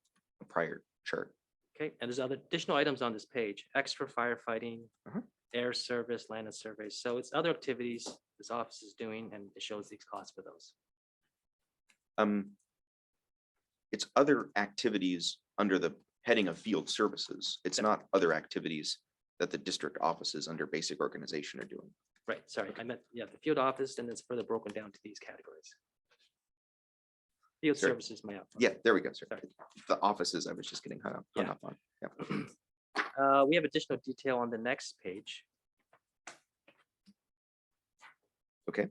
prior chart. Okay, and there's other additional items on this page, extra firefighting, Uh-huh. air service, land and surveys. So it's other activities this office is doing, and it shows these costs for those. It's other activities under the heading of field services. It's not other activities that the district offices under basic organization are doing. Right, sorry, I meant, yeah, the field office, and it's further broken down to these categories. Field Sure. services, my. Yeah, there we go, sir. Sorry. The offices I was just getting hung Yeah. up on. Yeah. We have additional detail on the next page. Okay.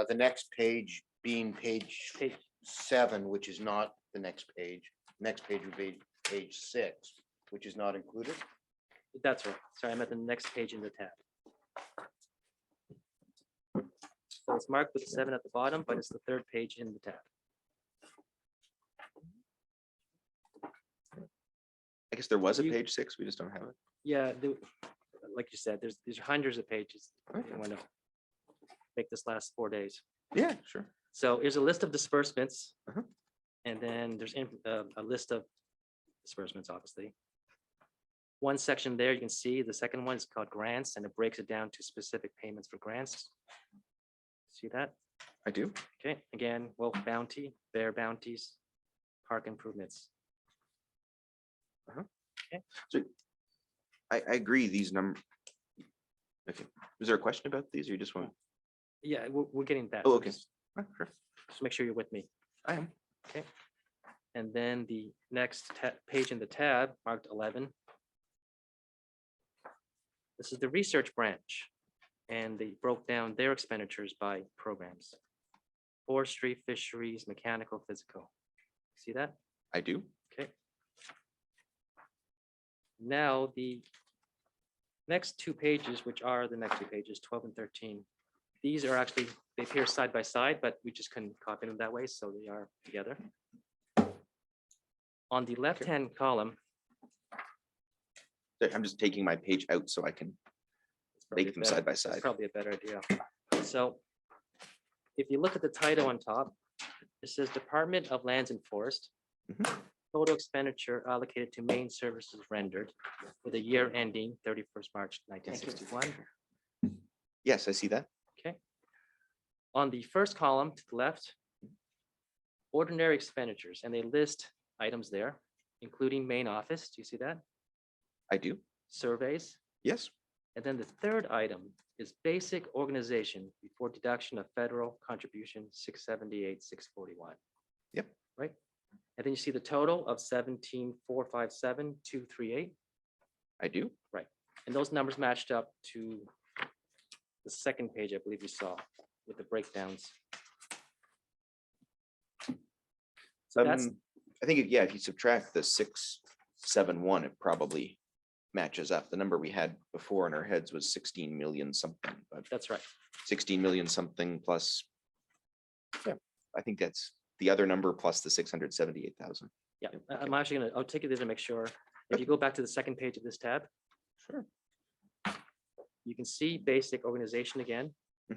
The next page being page Page, 7, which is not the next page. Next page would be page 6, which is not included. that's right, sorry, I'm at the next page in the tab. So it's marked with 7 at the bottom, but it's the third page in the tab. I guess there was a You- page 6, we just don't have it. Yeah, like you said, there's hundreds of pages. Okay. I want to make this last 4 days. Yeah, sure. So here's a list of disbursements. Uh-huh. And then there's a list of disbursements, obviously. One section there, you can see the second one is called grants, and it breaks it down to specific payments for grants. See that? I do. Okay, again, wolf bounty, bear bounties, park improvements. So I agree, these numbers. Okay, was there a question about these or you just want? Yeah, we're getting that. Oh, so okay. Just Sure. just make sure you're with me. I am. And then the next page in the tab marked 11. This is the research branch, and they broke down their expenditures by programs. Forestry, fisheries, mechanical, physical. See that? I do. Okay. Now, the next 2 pages, which are the next 2 pages, 12 and 13, these are actually, they appear side by side, but we just couldn't copy them that way, so they are together. On the left-hand column, I'm just taking my page out so I can it's probably make them better- side by that's side. probably a better idea. So if you look at the title on top, it says Department of Lands and Forest. Mhm. total expenditure allocated to main services rendered for the year ending 31st March 1961. Yes, I see that. Okay. On the first column to the left, ordinary expenditures, and they list items there, including main office. Do you see that? I do. Surveys. Yes. And then the third item is basic organization before deduction of federal contribution 678, 641. Yep. Right. And then you see the total of 17,457, 238. I do. Right. And those numbers matched up to the second page, I believe you saw, with the breakdowns. So that's, I think, yeah, if you subtract the 671, it probably matches up. The number we had before in our heads was 16 million something, but that's right. 16 million something plus. Yeah, I think that's the other number plus the 678,000. Yeah, I'm actually gonna, I'll take it there to make sure. If you go back to the second page of this tab, Sure. you can see basic organization again. Oh,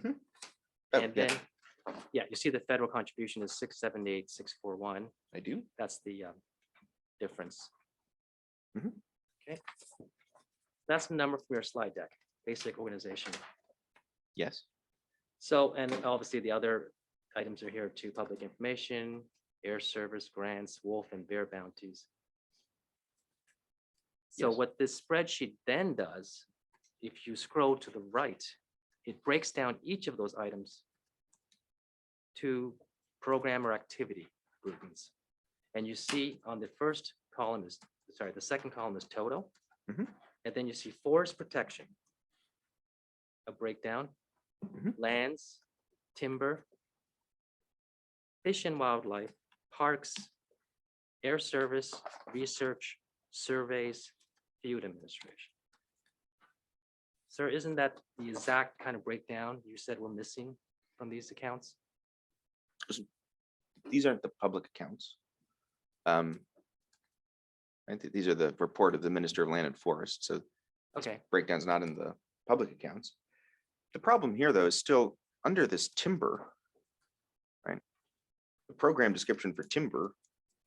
And yeah, then, yeah, you see the federal contribution is 678, 641. I do. That's the difference. Mhm. Okay. That's the number from your slide deck, basic organization. Yes. So, and obviously the other items are here too, public information, air service grants, wolf and bear bounties. So Yes. what this spreadsheet then does, if you scroll to the right, it breaks down each of those items to program or activity groupings. And you see on the first column is, sorry, the second column is total. Mhm. And then you see forest protection, a breakdown, Mhm. lands, timber, fish and wildlife, parks, air service, research, surveys, field administration. Sir, isn't that the exact kind of breakdown you said we're missing from these accounts? These aren't the public accounts. I think these are the report of the Minister of Land and Forest. So Okay, breakdown's not in the public accounts. The problem here, though, is still under this timber, right? The program description for timber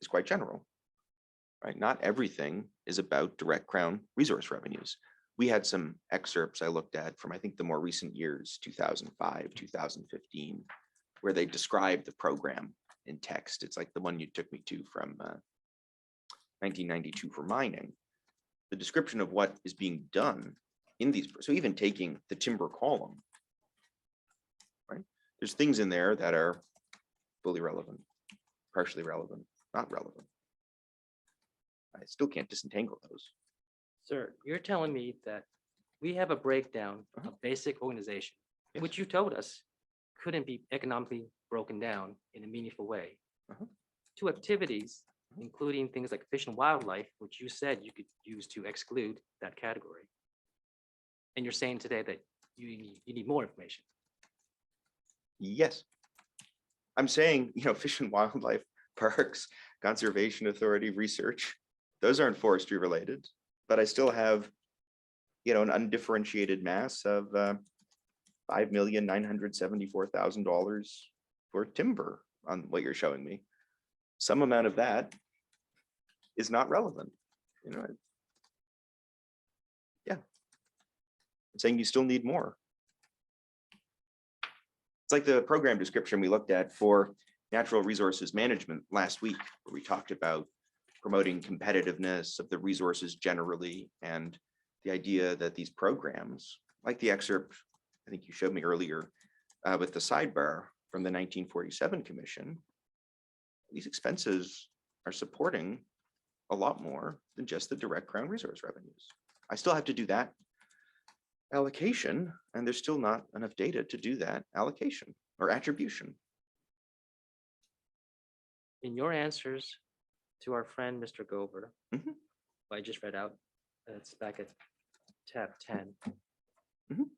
is quite general, right? Not everything is about direct Crown resource revenues. We had some excerpts I looked at from, I think, the more recent years, 2005, 2015, where they describe the program in text. It's like the one you took me to from 1992 for mining. The description of what is being done in these, so even taking the timber column, right? There's things in there that are fully relevant, partially relevant, not relevant. I still can't disentangle those. sir, you're telling me that we have a breakdown Uh-huh. of basic organization, Yes. which you told us couldn't be economically broken down in a meaningful way, Uh-huh. to activities, including things like fish and wildlife, which you said you could use to exclude that category. And you're saying today that you need more information. Yes. I'm saying, Fish and Wildlife Parks, Conservation Authority research, those aren't forestry related, but I still have, an undifferentiated mass of $5,974,000 for timber on what you're showing me. Some amount of that is not relevant, Yeah. I'm saying you still need more. It's like the program description we looked at for natural resources management last week, where we talked about promoting competitiveness of the resources generally, and the idea that these programs, like the excerpt I think you showed me earlier with the sidebar from the 1947 Commission, these expenses are supporting a lot more than just the direct Crown resource revenues. I still have to do that allocation, and there's still not enough data to do that allocation or attribution. In your answers to our friend, Mr. Gover, Mhm. I just read out, it's back at tab 10. Mhm.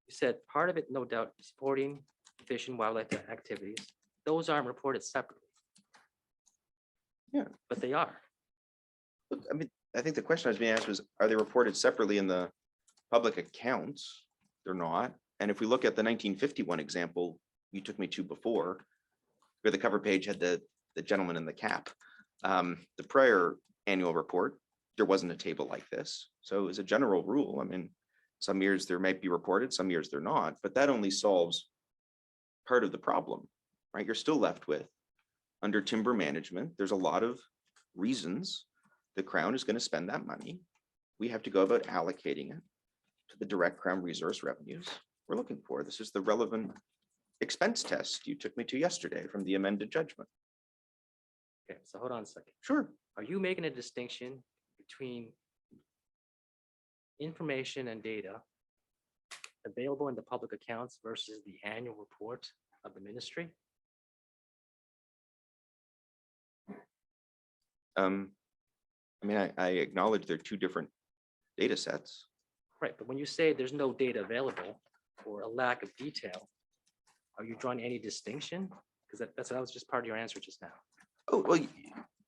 You said part of it, no doubt, supporting fish and wildlife activities. Those aren't reported separately. Yeah. But they are. I mean, I think the question I was being asked was, are they reported separately in the public accounts? They're not. And if we look at the 1951 example you took me to before, where the cover page had the gentleman in the cap, The prior annual report, there wasn't a table like this. So as a general rule, I mean, some years there might be reported, some years they're not, but that only solves part of the problem, right? You're still left with, under timber management, there's a lot of reasons the Crown is going to spend that money. We have to go about allocating it to the direct Crown resource revenues we're looking for. This is the relevant expense test you took me to yesterday from the amended judgment. Okay, so hold on a second. Sure. Are you making a distinction between information and data available in the public accounts versus the annual report of the ministry? I mean, I acknowledge they're two different data sets. Right, but when you say there's no data available or a lack of detail, are you drawing any distinction? Because that was just part of your answer just now. Oh, well,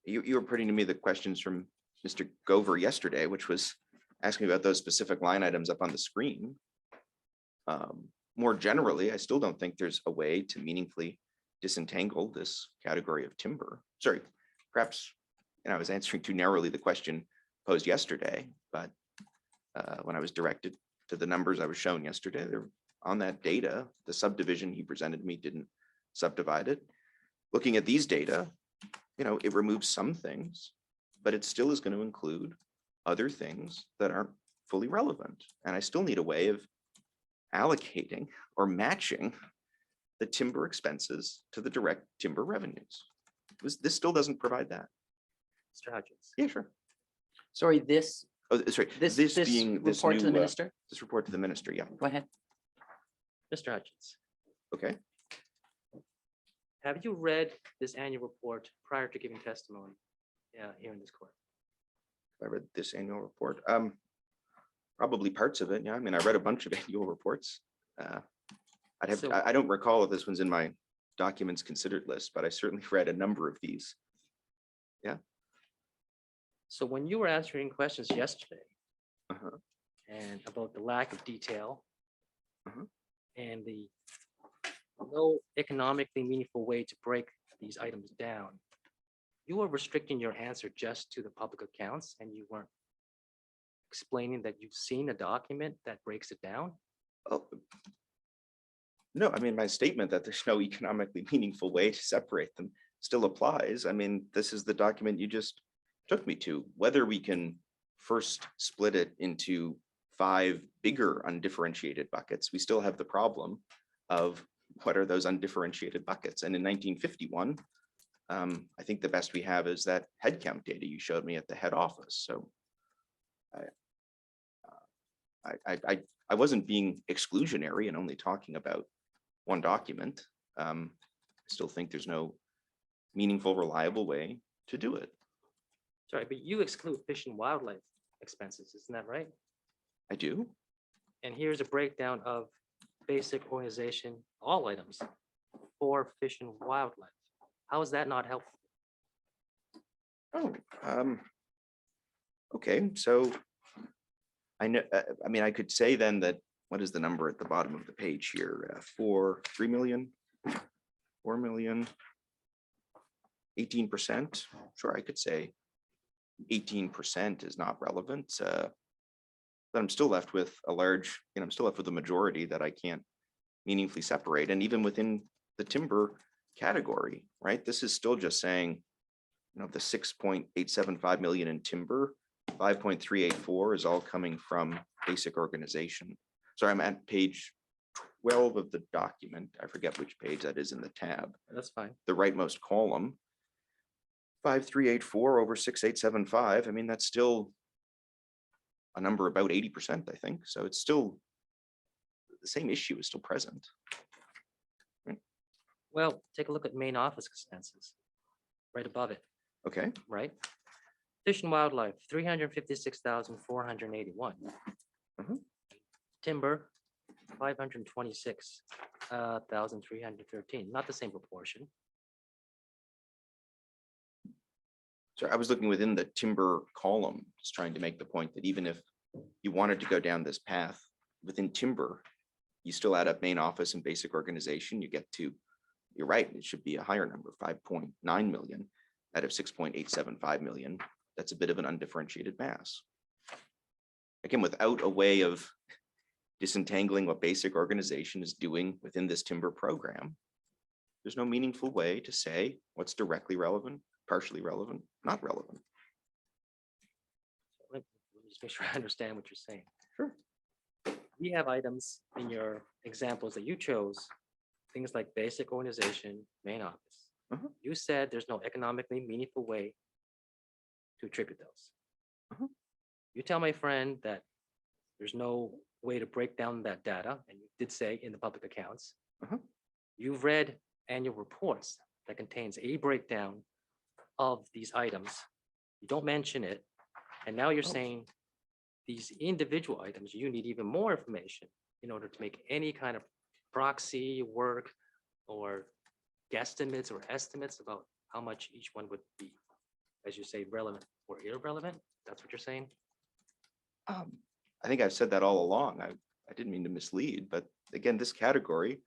you were putting to me the questions from Mr. Gover yesterday, which was asking about those specific line items up on the screen. More generally, I still don't think there's a way to meaningfully disentangle this category of timber. Sorry, perhaps, and I was answering too narrowly the question posed yesterday, but when I was directed to the numbers I was shown yesterday, they're on that data. The subdivision he presented me didn't subdivide it. Looking at these data, you know, it removes some things, but it still is going to include other things that aren't fully relevant. And I still need a way of allocating or matching the timber expenses to the direct timber revenues. This still doesn't provide that. Mr. Hutchins. Yeah, sure. Sorry, this, Oh, sorry. this being this report to the new, minister? this report to the minister. Yeah. Go ahead. Mr. Hutchins, Okay. have you read this annual report prior to giving testimony here in this court? I read this annual report. Probably parts of it. Yeah. I mean, I read a bunch of annual reports. So- I don't recall if this one's in my documents considered list, but I certainly read a number of these. So when you were answering questions yesterday Uh-huh. and about the lack of detail Uh-huh. and the no economically meaningful way to break these items down, you were restricting your answer just to the public accounts and you weren't explaining that you've seen a document that breaks it down. Oh. No, I mean, my statement that there's no economically meaningful way to separate them still applies. I mean, this is the document you just took me to. Whether we can first split it into 5 bigger undifferentiated buckets, we still have the problem of what are those undifferentiated buckets? And in 1951, I think the best we have is that headcount data you showed me at the head office. So I wasn't being exclusionary and only talking about one document. I still think there's no meaningful, reliable way to do it. Sorry, but you exclude fish and wildlife expenses, isn't that right? I do. And here's a breakdown of basic organization, all items for fish and wildlife. How is that not helpful? Oh, okay. So I know, I mean, I could say then that, what is the number at the bottom of the page here? 3 million, 4 million, 18%. Sure, I could say 18% is not relevant. But I'm still left with a large, I'm still left with a majority that I can't meaningfully separate. And even within the timber category, right? This is still just saying, the 6.875 million in timber, 5.384 is all coming from basic organization. Sorry, I'm at page 12 of the document. I forget which page that is in the tab. That's fine. The rightmost column, 5.384 over 6.875. I mean, that's still a number about 80%, I think. So it's still, the same issue is still present. Well, take a look at main office expenses, right above it, Okay. right? Fish and wildlife, 356,481. Mhm. Timber, 526,313. Not the same proportion. So I was looking within the timber column, just trying to make the point that even if you wanted to go down this path within timber, you still add up main office and basic organization, you get to, you're right, it should be a higher number, 5.9 million. out of 6.875 million, that's a bit of an undifferentiated mass. Again, without a way of disentangling what basic organization is doing within this timber program, there's no meaningful way to say what's directly relevant, partially relevant, not relevant. Let me just make sure I understand what you're saying. Sure. We have items in your examples that you chose, things like basic organization, main office. Uh-huh. You said there's no economically meaningful way to attribute those. Uh-huh. You tell my friend that there's no way to break down that data, and you did say in the public accounts. Uh-huh. You've read annual reports that contains a breakdown of these items. You don't mention it, and now you're Oh. saying these individual items, you need even more information in order to make any kind of proxy work or guesstimates or estimates about how much each one would be, as you say, relevant or irrelevant. That's what you're saying? I think I've said that all along. I didn't mean to mislead, but again, this category,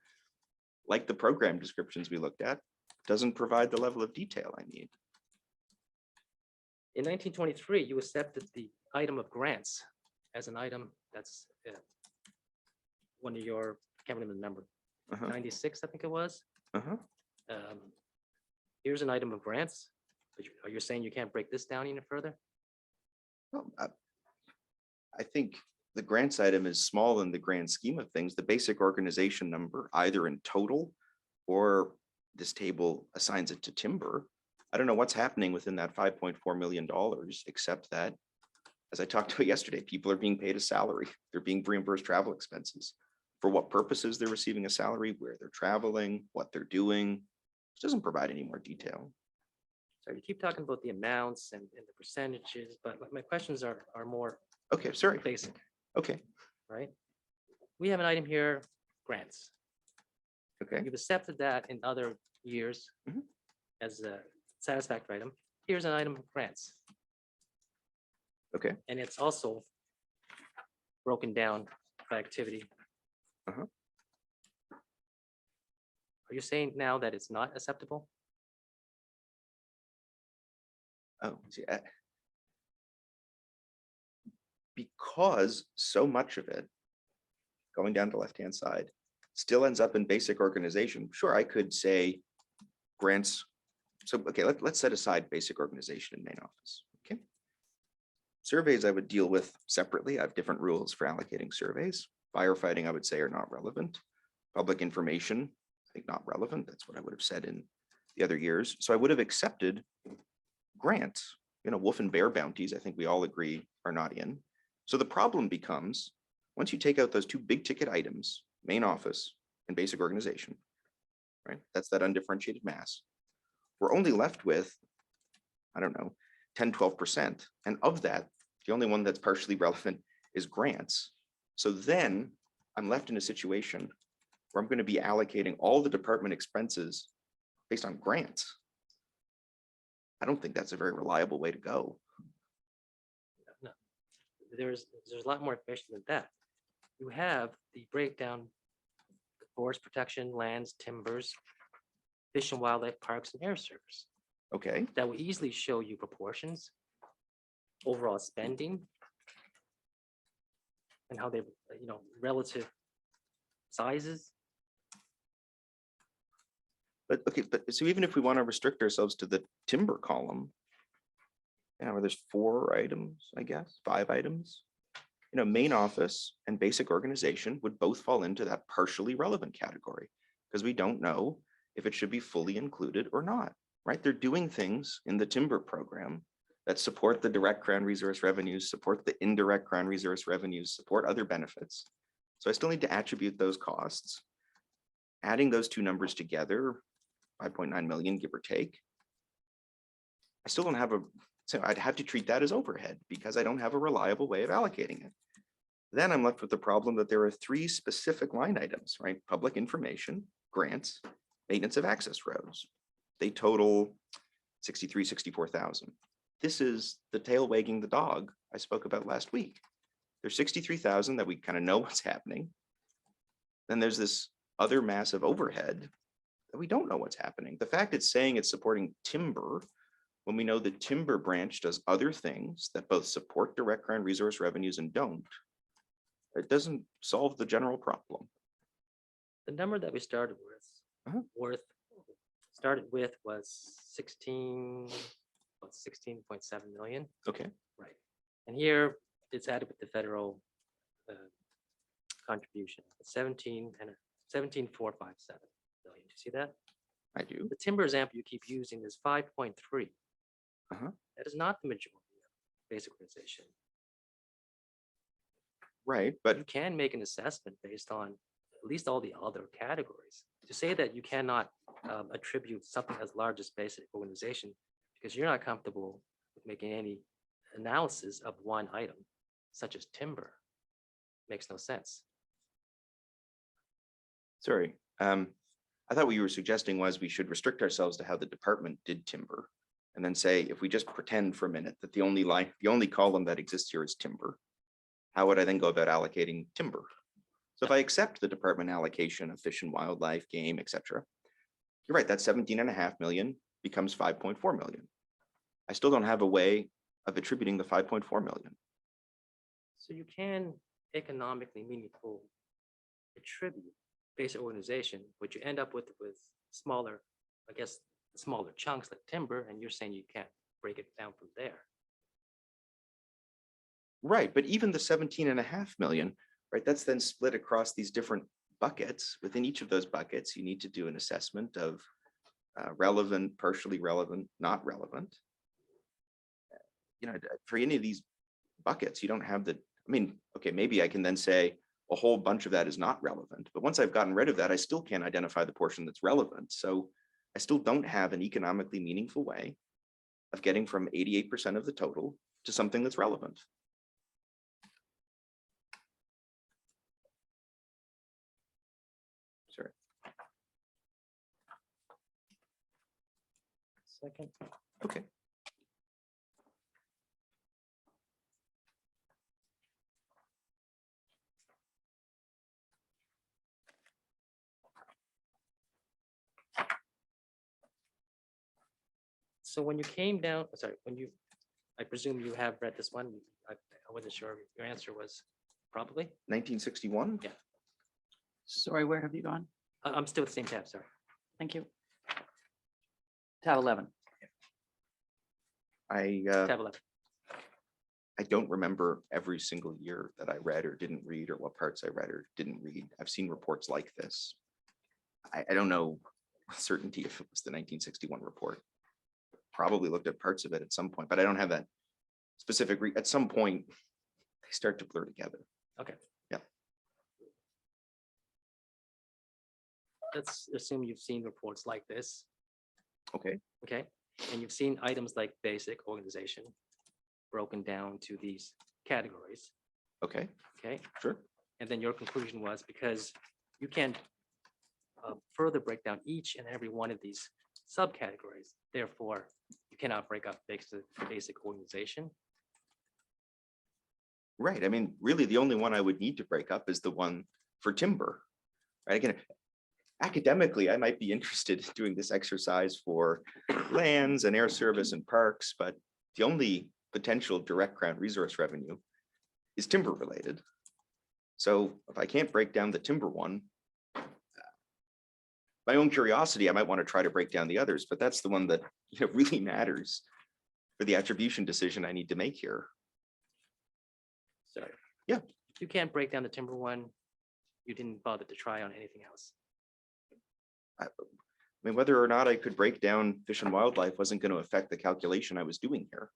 like the program descriptions we looked at, doesn't provide the level of detail I need. In 1923, you accepted the item of grants as an item that's one of your, I can't remember the number, Uh-huh. 96, I think it was. Uh-huh. Here's an item of grants, but are you saying you can't break this down any further? Well, I think the grants item is small in the grand scheme of things. The basic organization number, either in total or this table assigns it to timber. I don't know what's happening within that $5.4 million, except that, as I talked about yesterday, people are being paid a salary. They're being reimbursed travel expenses. For what purposes they're receiving a salary, where they're traveling, what they're doing. It doesn't provide any more detail. So you keep talking about the amounts and the percentages, but my questions are more Okay, sorry. basic, Okay, right? We have an item here, grants. okay. You've accepted that in other years Mhm. as a satisfactory item. Here's an item of grants. Okay. And it's also broken down by activity. Uh-huh. Are you saying now that it's not acceptable? Oh, see, because so much of it, going down the left-hand side, still ends up in basic organization. Sure, I could say grants. So, okay, let's set aside basic organization in main office. Okay. Surveys I would deal with separately. I have different rules for allocating surveys. Firefighting, I would say, are not relevant. Public information, I think not relevant. That's what I would have said in the other years. So I would have accepted grants, wolf and bear bounties, I think we all agree are not in. So the problem becomes, once you take out those two big ticket items, main office and basic organization, right? That's that undifferentiated mass. We're only left with, I don't know, 10, 12%. And of that, the only one that's partially relevant is grants. So then I'm left in a situation where I'm going to be allocating all the department expenses based on grants. I don't think that's a very reliable way to go. No. There's a lot more information than that. You have the breakdown, the forest protection, lands, timbers, fish and wildlife parks and air service. Okay, That will easily show you proportions, overall spending, and how they, relative sizes. but okay, but so even if we want to restrict ourselves to the timber column, where there's 4 items, I guess, 5 items, main office and basic organization would both fall into that partially relevant category because we don't know if it should be fully included or not, right? They're doing things in the timber program that support the direct Crown resource revenues, support the indirect Crown resource revenues, support other benefits. So I still need to attribute those costs. Adding those two numbers together, 5.9 million, give or take, I still don't have so I'd have to treat that as overhead because I don't have a reliable way of allocating it. Then I'm left with the problem that there are 3 specific line items, right? Public information, grants, maintenance of access roads. They total 64,000. This is the tail wagging the dog I spoke about last week. There's 63,000 that we kind of know what's happening. Then there's this other massive overhead that we don't know what's happening. The fact it's saying it's supporting timber when we know the timber branch does other things that both support direct ground resource revenues and don't? It doesn't solve the general problem. The number that we started with, Uh-huh. Was 16.7 million. Okay, Right. And here it's added with the federal contribution, 17,457 million. Do you see that? I do. The timber example you keep using is 5.3. Uh-huh. That is not the majority of basic organization. Right, but You can make an assessment based on at least all the other categories. To say that you cannot attribute something as large as basic organization because you're not comfortable with making any analysis of one item, such as timber, makes no sense. sorry. I thought what you were suggesting was we should restrict ourselves to how the department did timber. And then say, if we just pretend for a minute that the only column that exists here is timber, how would I then go about allocating timber? So if I accept the department allocation of fish and wildlife, game, etc., you're right, that 17.5 million becomes 5.4 million. I still don't have a way of attributing the 5.4 million. So you can economically meaningful attribute basic organization, but you end up with smaller, I guess, smaller chunks like timber, and you're saying you can't break it down from there. Right, but even the 17.5 million, right, that's then split across these different buckets. Within each of those buckets, you need to do an assessment of relevant, partially relevant, not relevant. For any of these buckets, you don't have okay, maybe I can then say a whole bunch of that is not relevant, but once I've gotten rid of that, I still can't identify the portion that's relevant. So I still don't have an economically meaningful way of getting from 88% of the total to something that's relevant. Sorry. Second. Okay. So when you came down, sorry, I presume you have read this one. I wasn't sure your answer was probably. 1961? Yeah. Sorry, where have you gone? I'm still at the same tab, sorry. Thank you. Tab 11. Tab 11. I don't remember every single year that I read or didn't read, or what parts I read or didn't read. I've seen reports like this. I don't know with certainty if it was the 1961 report. Probably looked at parts of it at some point, but I don't have that specific. At some point, they start to blur together. Okay. Yeah. Let's assume you've seen reports like this. Okay. Okay. And you've seen items like basic organization broken down to these categories. Okay. Okay. Sure. And then your conclusion was because you can further break down each and every one of these subcategories. Therefore, you cannot break up basic organization. Right. I mean, really, the only one I would need to break up is the one for timber. Right. Again, academically, I might be interested in doing this exercise for lands and air service and parks, but the only potential direct ground resource revenue is timber related. So if I can't break down the timber one, my own curiosity, I might want to try to break down the others, but that's the one that really matters for the attribution decision I need to make here. Sorry. Yeah. You can't break down the timber one. You didn't bother to try on anything else. I mean, whether or not I could break down fish and wildlife wasn't going to affect the calculation I was doing here.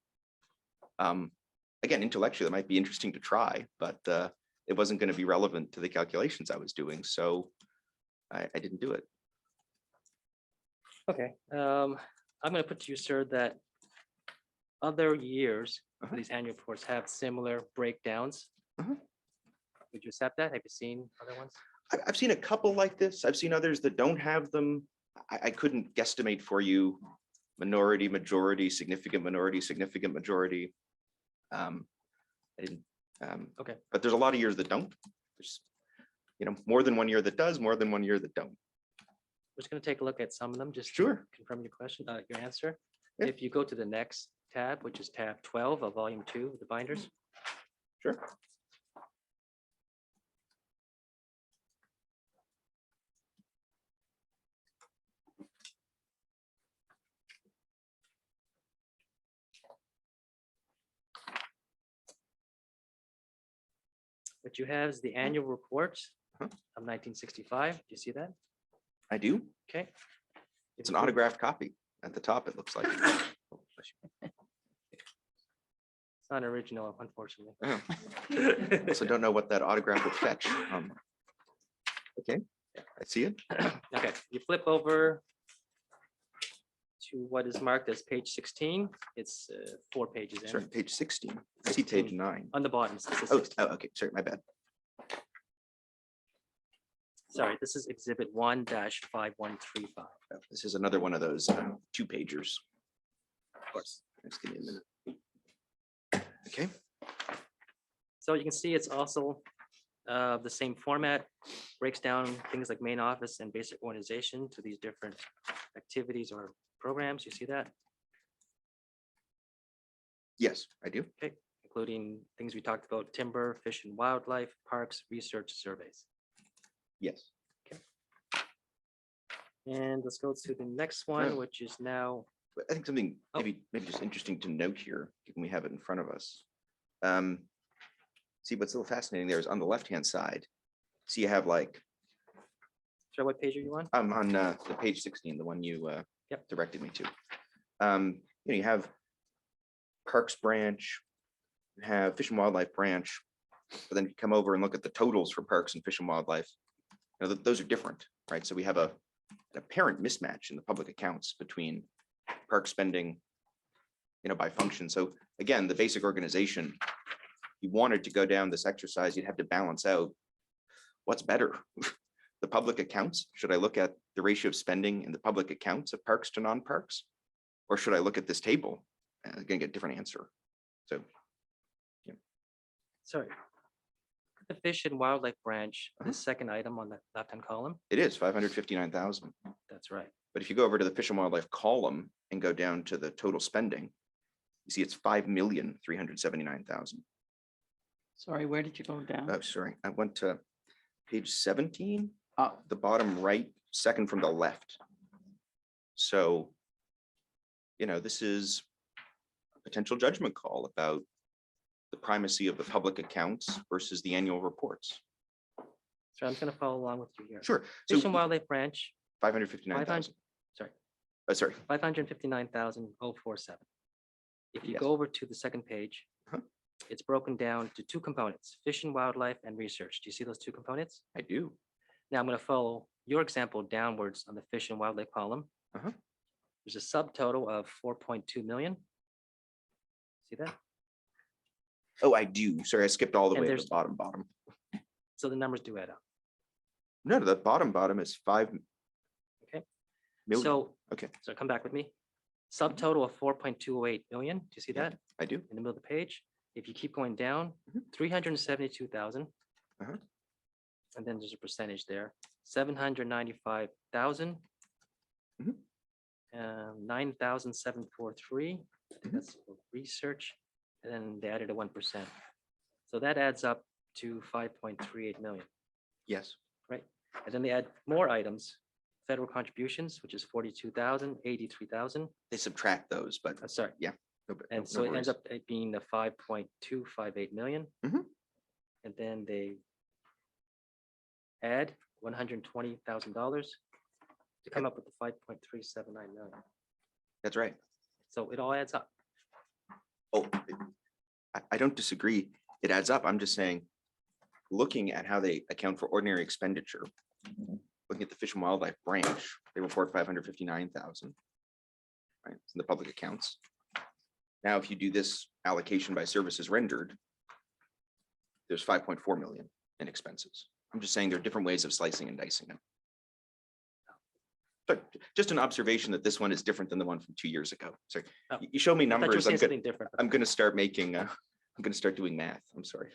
Again, intellectually, it might be interesting to try, but it wasn't going to be relevant to the calculations I was doing. So I didn't do it. Okay. I'm going to put to you, sir, that other years for these annual reports have similar breakdowns. Would you accept that? Have you seen other ones? I've seen a couple like this. I've seen others that don't have them. I couldn't guesstimate for you minority, majority, significant majority. I didn't. Okay. But there's a lot of years that don't. There's, more than one year that does, more than one year that don't. We're just going to take a look at some of them just Sure. to confirm your question, your answer. Yeah. If you go to the next tab, which is tab 12 of volume 2, of the binders, Sure. what you have is the annual report Huh. of 1965. Do you see that? I do. Okay. It's an autographed copy at the top, it looks like. Oh, bless you. It's not original, unfortunately. Oh, also don't know what that autograph would fetch. Okay, I see it. Okay, you flip over to what is marked as page 16. It's 4 pages in. Sorry, page 16. I see page 16. 9. On the bottom. It says Oh, 16. okay, sorry, my bad. Sorry, this is exhibit 1-5135. Oh, this is another one of those 2-pagers. Of course. Just give me a minute. Okay, So you can see it's also the same format, breaks down things like main office and basic organization to these different activities or programs. You see that, yes, I do. including things we talked about: timber, fish and wildlife, parks, research, surveys. Yes. And let's go to the next one, Oh. which is now, But I think something Oh. maybe just interesting to note here, given we have it in front of us. See, what's a little fascinating there is on the left-hand side. So you have like, sorry, what page are you on? I'm on the page 16, the one you Yep. directed me to. You have Parks branch, you have Fish and Wildlife branch, but then you come over and look at the totals for Parks and Fish and Wildlife. Those are different, right? So we have an apparent mismatch in the public accounts between park spending, by function. So again, the basic organization, you wanted to go down this exercise, you'd have to balance out what's better. The public accounts, should I look at the ratio of spending in the public accounts of parks to non-parks? Or should I look at this table? Gonna get a different answer. So Sorry. The fish and wildlife branch, Uh-huh. the second item on the left-hand column. it is 559,000. That's right. But if you go over to the Fish and Wildlife column and go down to the total spending, you see it's 5,379,000. Sorry, where did you go down? Oh, sorry, I went to page 17, Oh, the bottom right, second from the left. So, this is a potential judgment call about the primacy of the public accounts versus the annual reports. So I'm just gonna follow along with you here. Sure. Fish So and wildlife branch, 559,000. sorry, Sorry. 559,047. If you Yes. go over to the second page, Uh-huh. it's broken down to 2 components: fish and wildlife and research. Do you see those 2 components? I do. Now I'm going to follow your example downwards on the fish and wildlife column. Uh-huh. There's a subtotal of 4.2 million. See that? Oh, I do. Sorry, I skipped all the And way to there's- the bottom. So the numbers do add up. No, the bottom is 5 Okay. million. So, Okay, so come back with me. Subtotal of 4.208 million. Do you see Yeah. that I do. in the middle of the page? If you keep going down, Mhm. 372,000. Uh-huh. And then there's a percentage there, 795,000. Mhm. 9,743. I think Mhm. that's for research. And then they added a 1%. So that adds up to 5.38 million, Yes. right? And then they add more items, federal contributions, which is 42,000, 83,000. They subtract those, but Sorry. no, And so it ends up being the 5.258 million. Mhm. And then they add $120,000 to come up with the 5.379 million. that's right. So it all adds up. Oh, I don't disagree. It adds up. I'm just saying, looking at how they account for ordinary expenditure, looking at the Fish and Wildlife branch, they report 559,000. Right, it's in the public accounts. Now, if you do this allocation by services rendered, there's 5.4 million in expenses. I'm just saying there are different ways of slicing and dicing it. But just an observation that this one is different than the one from 2 years ago. So Oh, you show me I thought you were numbers, saying something different. I'm going to start making, I'm going to start doing math. I'm sorry.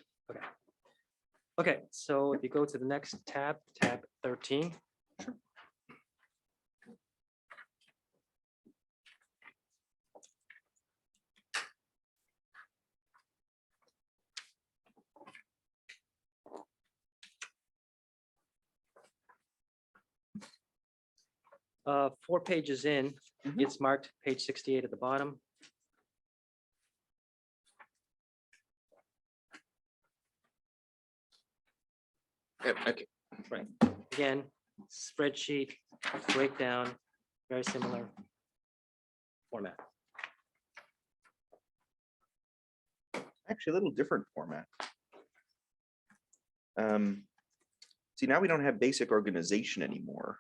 Okay, so if you go to the next tab, tab 13. 4 pages in, Mhm. it's marked page 68 at the bottom. Okay, Right. Again, spreadsheet, breakdown, very similar format. actually a little different format. See, now we don't have basic organization anymore.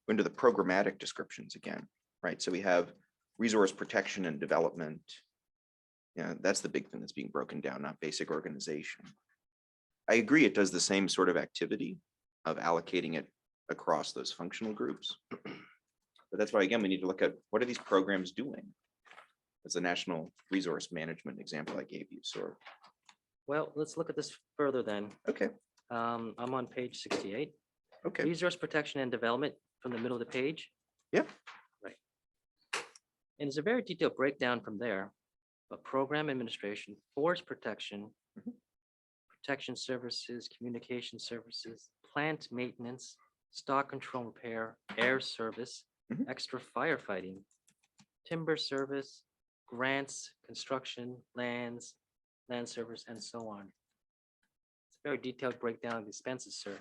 We're into the programmatic descriptions again, right? So we have resource protection and development. Yeah, that's the big thing that's being broken down, not basic organization. I agree, it does the same sort of activity of allocating it across those functional groups. But that's why, again, we need to look at what are these programs doing? As the national resource management example I gave you. So, Well, let's look at this further then. okay, I'm on page 68. okay, Resource protection and development from the middle of the page. Yep. Right. And it's a very detailed breakdown from there, but program administration, forest protection, Mhm. protection services, communication services, plant maintenance, stock control repair, air service, Mhm. extra firefighting, timber service, grants, construction, lands, land service, and so on. It's a very detailed breakdown of the expenses, sir.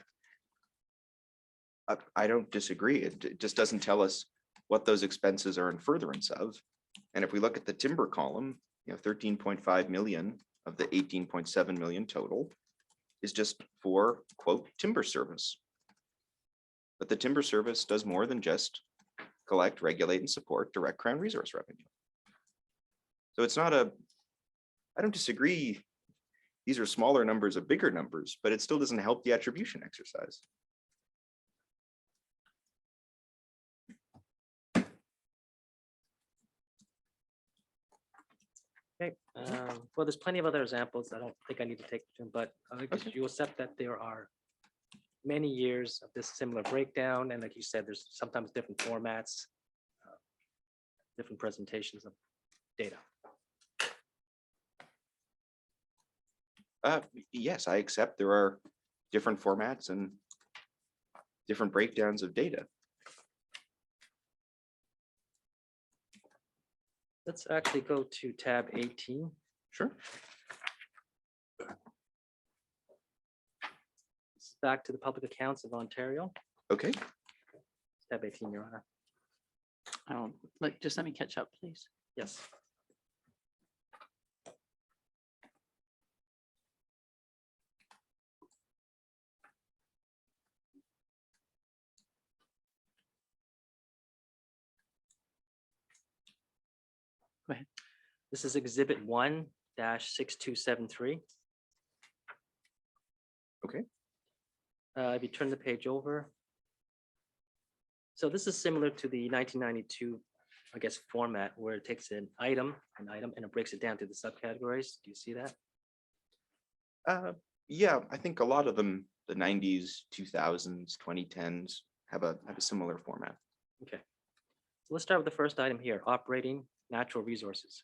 I don't disagree. It just doesn't tell us what those expenses are in furtherance of. And if we look at the timber column, 13.5 million of the 18.7 million total is just for quote timber service. But the timber service does more than just collect, regulate, and support direct Crown resource revenue. So it's not I don't disagree. These are smaller numbers of bigger numbers, but it still doesn't help the attribution exercise. Okay, well, there's plenty of other examples. I don't think I need to take them, but I guess Okay. you accept that there are many years of this similar breakdown, and like you said, there's sometimes different formats, different presentations of data. Yes, I accept there are different formats and different breakdowns of data. Let's actually go to tab 18. Sure. This is back to the public accounts of Ontario. Okay. Tab 18, Your Honor. Just let me catch up, please. Yes. Go ahead. This is exhibit 1-6273. Okay. If you turn the page over. So this is similar to the 1992, I guess, format where it takes an item, and it breaks it down to the subcategories. Do you see that? Yeah, I think a lot of them, the 90s, 2000s, 2010s, have a similar format. Okay. So let's start with the first item here, operating natural resources.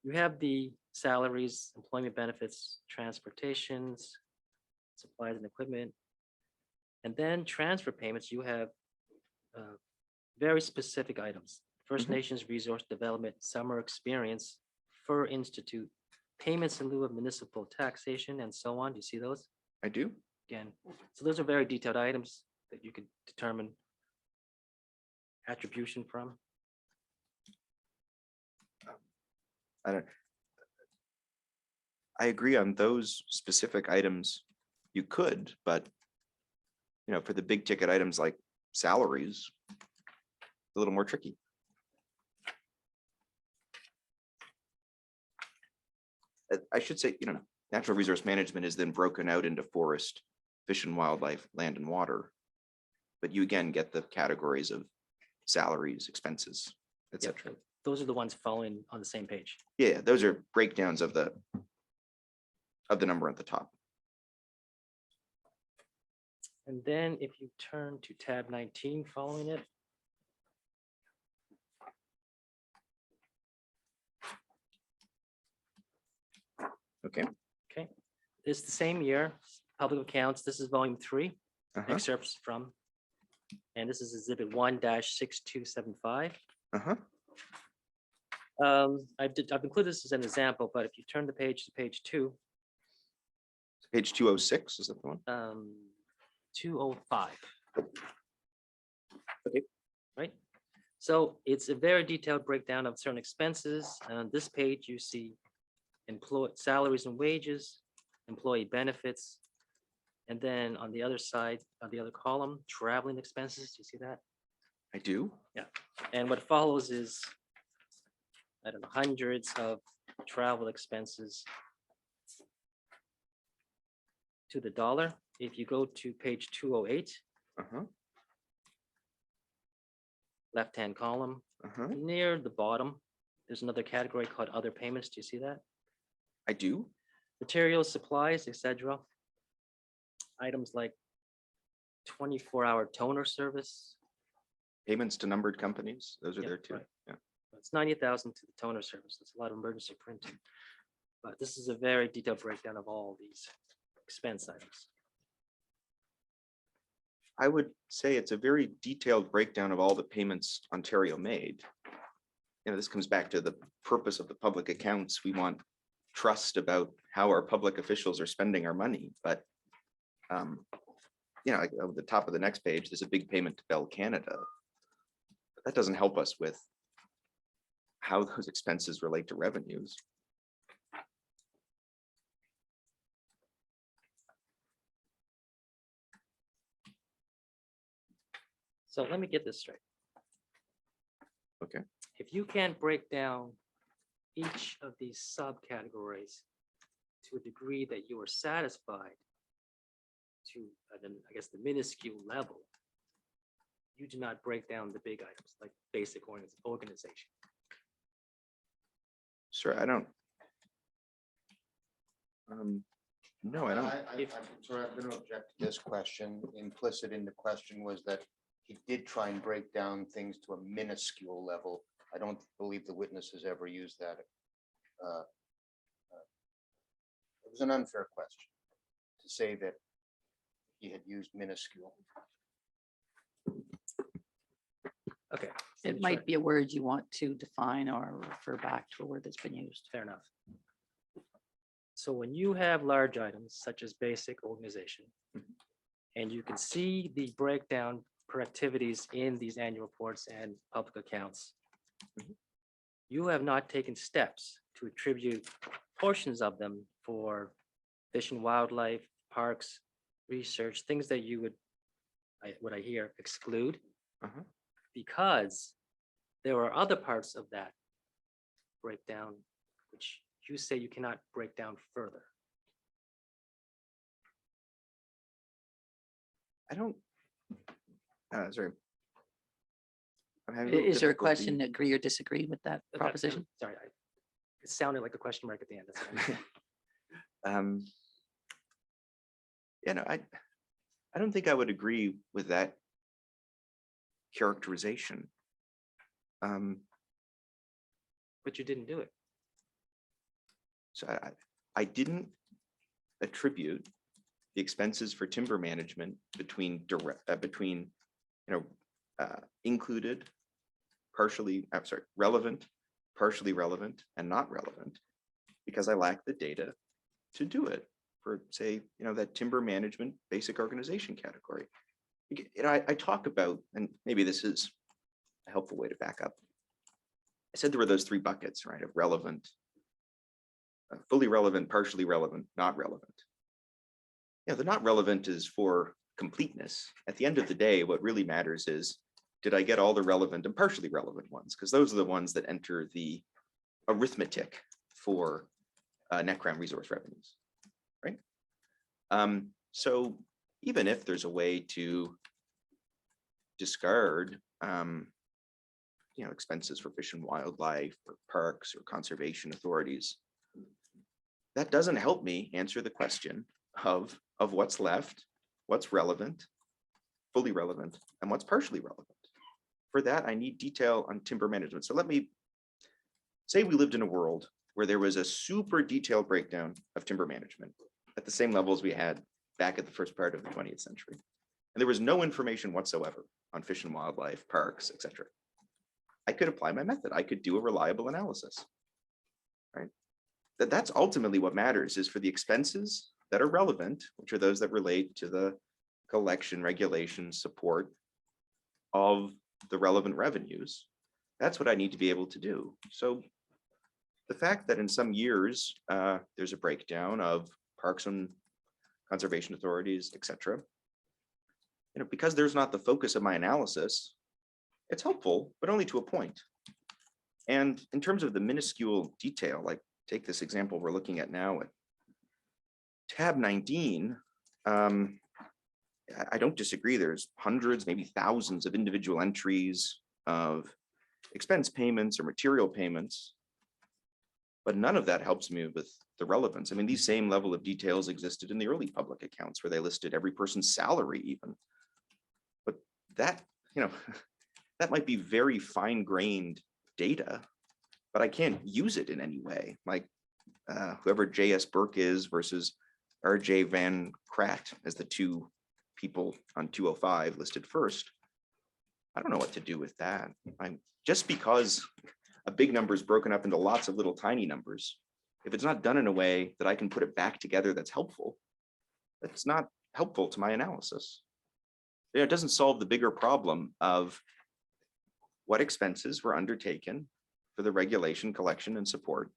You have the salaries, employment benefits, transportations, supplies and equipment. And then transfer payments, you have very specific items. First Mhm. Nations Resource Development Summer Experience, Fur Institute, payments in lieu of municipal taxation, and so on. Do you see those? I do. Again, so those are very detailed items that you could determine attribution from. I agree on those specific items. You could, but for the big ticket items like salaries, a little more tricky. I should say, natural resource management is then broken out into forest, fish and wildlife, land and water. But you again get the categories of salaries, expenses, Yep, etc. those are the ones following on the same page. Yeah, those are breakdowns of the number at the top. And then if you turn to tab 19 following it. Okay. Okay, it's the same year, public accounts. This is volume 3, Uh-huh. excerpts from. And this is exhibit 1-6275. Uh-huh. I've included this as an example, but if you turn the page to page 2, Page 206, is that the one? 205. Okay. Right? So it's a very detailed breakdown of certain expenses. And on this page, you see employee salaries and wages, employee benefits. And then on the other side, on the other column, traveling expenses. Do you see that? I do. And what follows is, I don't know, hundreds of travel expenses to the dollar. If you go to page 208, Uh-huh. left-hand column, Uh-huh. near the bottom, there's another category called other payments. Do you see that? I do. Materials, supplies, etc. Items like 24-hour toner service. Payments to numbered companies. Those are Yeah, there too. right. Yeah. It's 90,000 to the toner service. That's a lot of emergency printing. But this is a very detailed breakdown of all these expense items. I would say it's a very detailed breakdown of all the payments Ontario made. You know, this comes back to the purpose of the public accounts. We want trust about how our public officials are spending our money, but you know, like at the top of the next page, there's a big payment to Bell Canada. But that doesn't help us with how those expenses relate to revenues. So let me get this straight. Okay. If you can't break down each of these subcategories to a degree that you are satisfied to, I guess, the minuscule level, you do not break down the big items like basic organization. Sure, I don't. No, I don't. I'm sorry, I'm going to object to this question. Implicit in the question was that he did try and break down things to a minuscule level. I don't believe the witness has ever used that. It was an unfair question to say that he had used minuscule. Okay. It might be a word you want to define or refer back to a word that's been used. Fair enough. So when you have large items such as basic organization, and you can see the breakdown per activities in these annual reports and public accounts, you have not taken steps to attribute portions of them for fish and wildlife, parks, research, things that you would, what I hear, exclude, Uh-huh. because there are other parts of that breakdown which you say you cannot break down further. I don't. Sorry. I'm having a little Is there a difficulty- question, agree or disagree with that Okay, proposition? Sorry, it sounded like a question mark at the end. That's what I meant. You know, I don't think I would agree with that characterization. But you didn't do it. So I didn't attribute the expenses for timber management between included, partially, I'm sorry, relevant, partially relevant, and not relevant, because I lack the data to do it for, say, that timber management basic organization category. I talk about, and maybe this is a helpful way to back up. I said there were those three buckets, right, of relevant, fully relevant, partially relevant, not relevant. The not relevant is for completeness. At the end of the day, what really matters is, did I get all the relevant and partially relevant ones? Because those are the ones that enter the arithmetic for net ground resource revenues, right? So even if there's a way to discard expenses for fish and wildlife or parks or conservation authorities, that doesn't help me answer the question of what's left, what's relevant, fully relevant, and what's partially relevant. For that, I need detail on timber management. So let me say we lived in a world where there was a super detailed breakdown of timber management at the same levels we had back at the first part of the 20th century. And there was no information whatsoever on fish and wildlife, parks, etc. I could apply my method. I could do a reliable analysis, right? That's ultimately what matters, is for the expenses that are relevant, which are those that relate to the collection, regulation, support of the relevant revenues. That's what I need to be able to do. So the fact that in some years there's a breakdown of parks and conservation authorities, etc., because there's not the focus of my analysis, it's helpful, but only to a point. And in terms of the minuscule detail, like take this example we're looking at now at tab 19, I don't disagree. There's hundreds, maybe thousands of individual entries of expense payments or material payments, but none of that helps me with the relevance. I mean, these same level of details existed in the early public accounts where they listed every person's salary even. But that, that might be very fine-grained data, but I can't use it in any way. Like whoever J.S. Burke is versus R.J. Van Krat as the two people on 205 listed first. I don't know what to do with that. Just because a big number is broken up into lots of little tiny numbers, if it's not done in a way that I can put it back together that's helpful, that's not helpful to my analysis. It doesn't solve the bigger problem of what expenses were undertaken for the regulation, collection, and support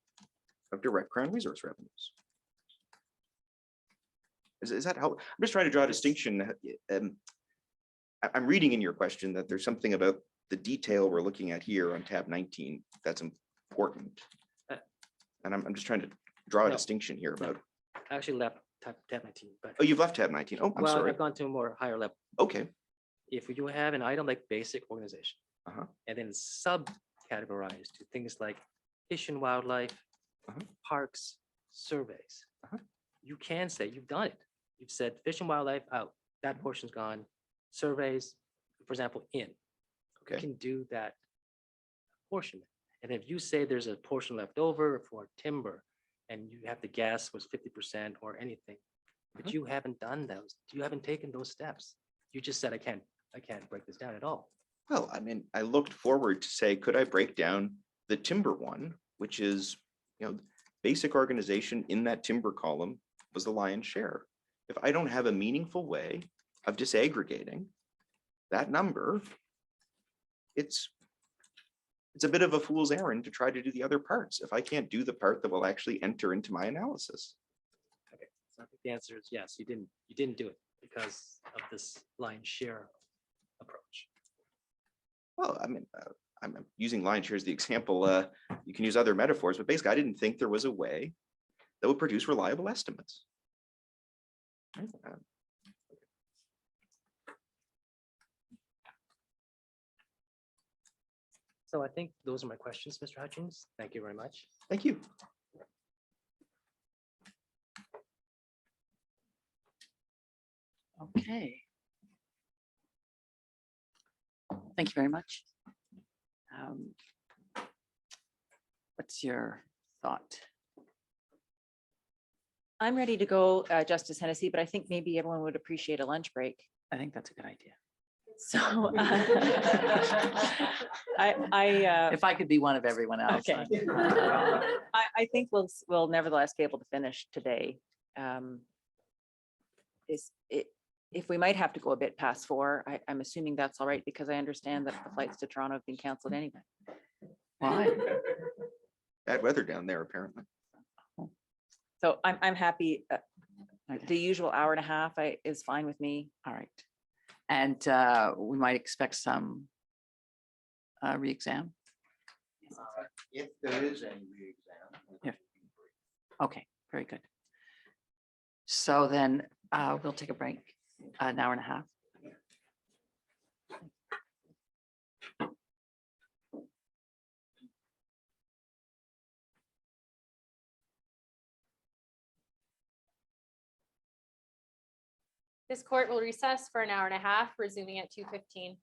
of direct Crown resource revenues. Is that how? I'm just trying to draw a distinction. I'm reading in your question that there's something about the detail we're looking at here on tab 19 that's important. And I'm just trying to draw a No. distinction here about. I actually left tab 19, but Oh, you've left tab 19. Oh, I'm well, sorry. I've gone to a more higher level. Okay. If you have an item like basic organization, Uh-huh. and then sub-categorized to things like fish and wildlife, Uh-huh. parks, surveys, Uh-huh. you can say you've done it. You've said fish and wildlife out, that portion's gone. Surveys, for example, in. You Okay. can do that portion. And if you say there's a portion left over for timber, and you have to guess was 50% or anything, but Mhm. you haven't done those, you haven't taken those steps. You just said, I can't break this down at all. Well, I mean, I looked forward to say, could I break down the timber one, which is, basic organization in that timber column was the lion's share. If I don't have a meaningful way of disaggregating that number, it's a bit of a fool's errand to try to do the other parts if I can't do the part that will actually enter into my analysis. Okay, so I think the answer is yes, you didn't do it because of this lion's share approach. Well, I mean, I'm using lion's share as the example. You can use other metaphors, but basically I didn't think there was a way that would produce reliable estimates. Right? So I think those are my questions, Mr. Hutchings. Thank you very much. Thank you. Okay. Thank you very much. What's your thought? I'm ready to go, Justice Hennessy, but I think maybe everyone would appreciate a lunch break. I think that's a good idea. So I If I could be one of everyone else. Okay. I think we'll nevertheless be able to finish today. If we might have to go a bit past 4, I'm assuming that's all right because I understand that the flights to Toronto have been canceled anyway. Why? Bad weather down there, apparently. So I'm happy. Okay. The usual hour and a half is fine with me. All right. And we might expect some re-exam. If there is any re-exam. Yeah. Okay, very good. So then we'll take a break, an hour and a half. This court will recess for an hour and a half, resuming at 2:15.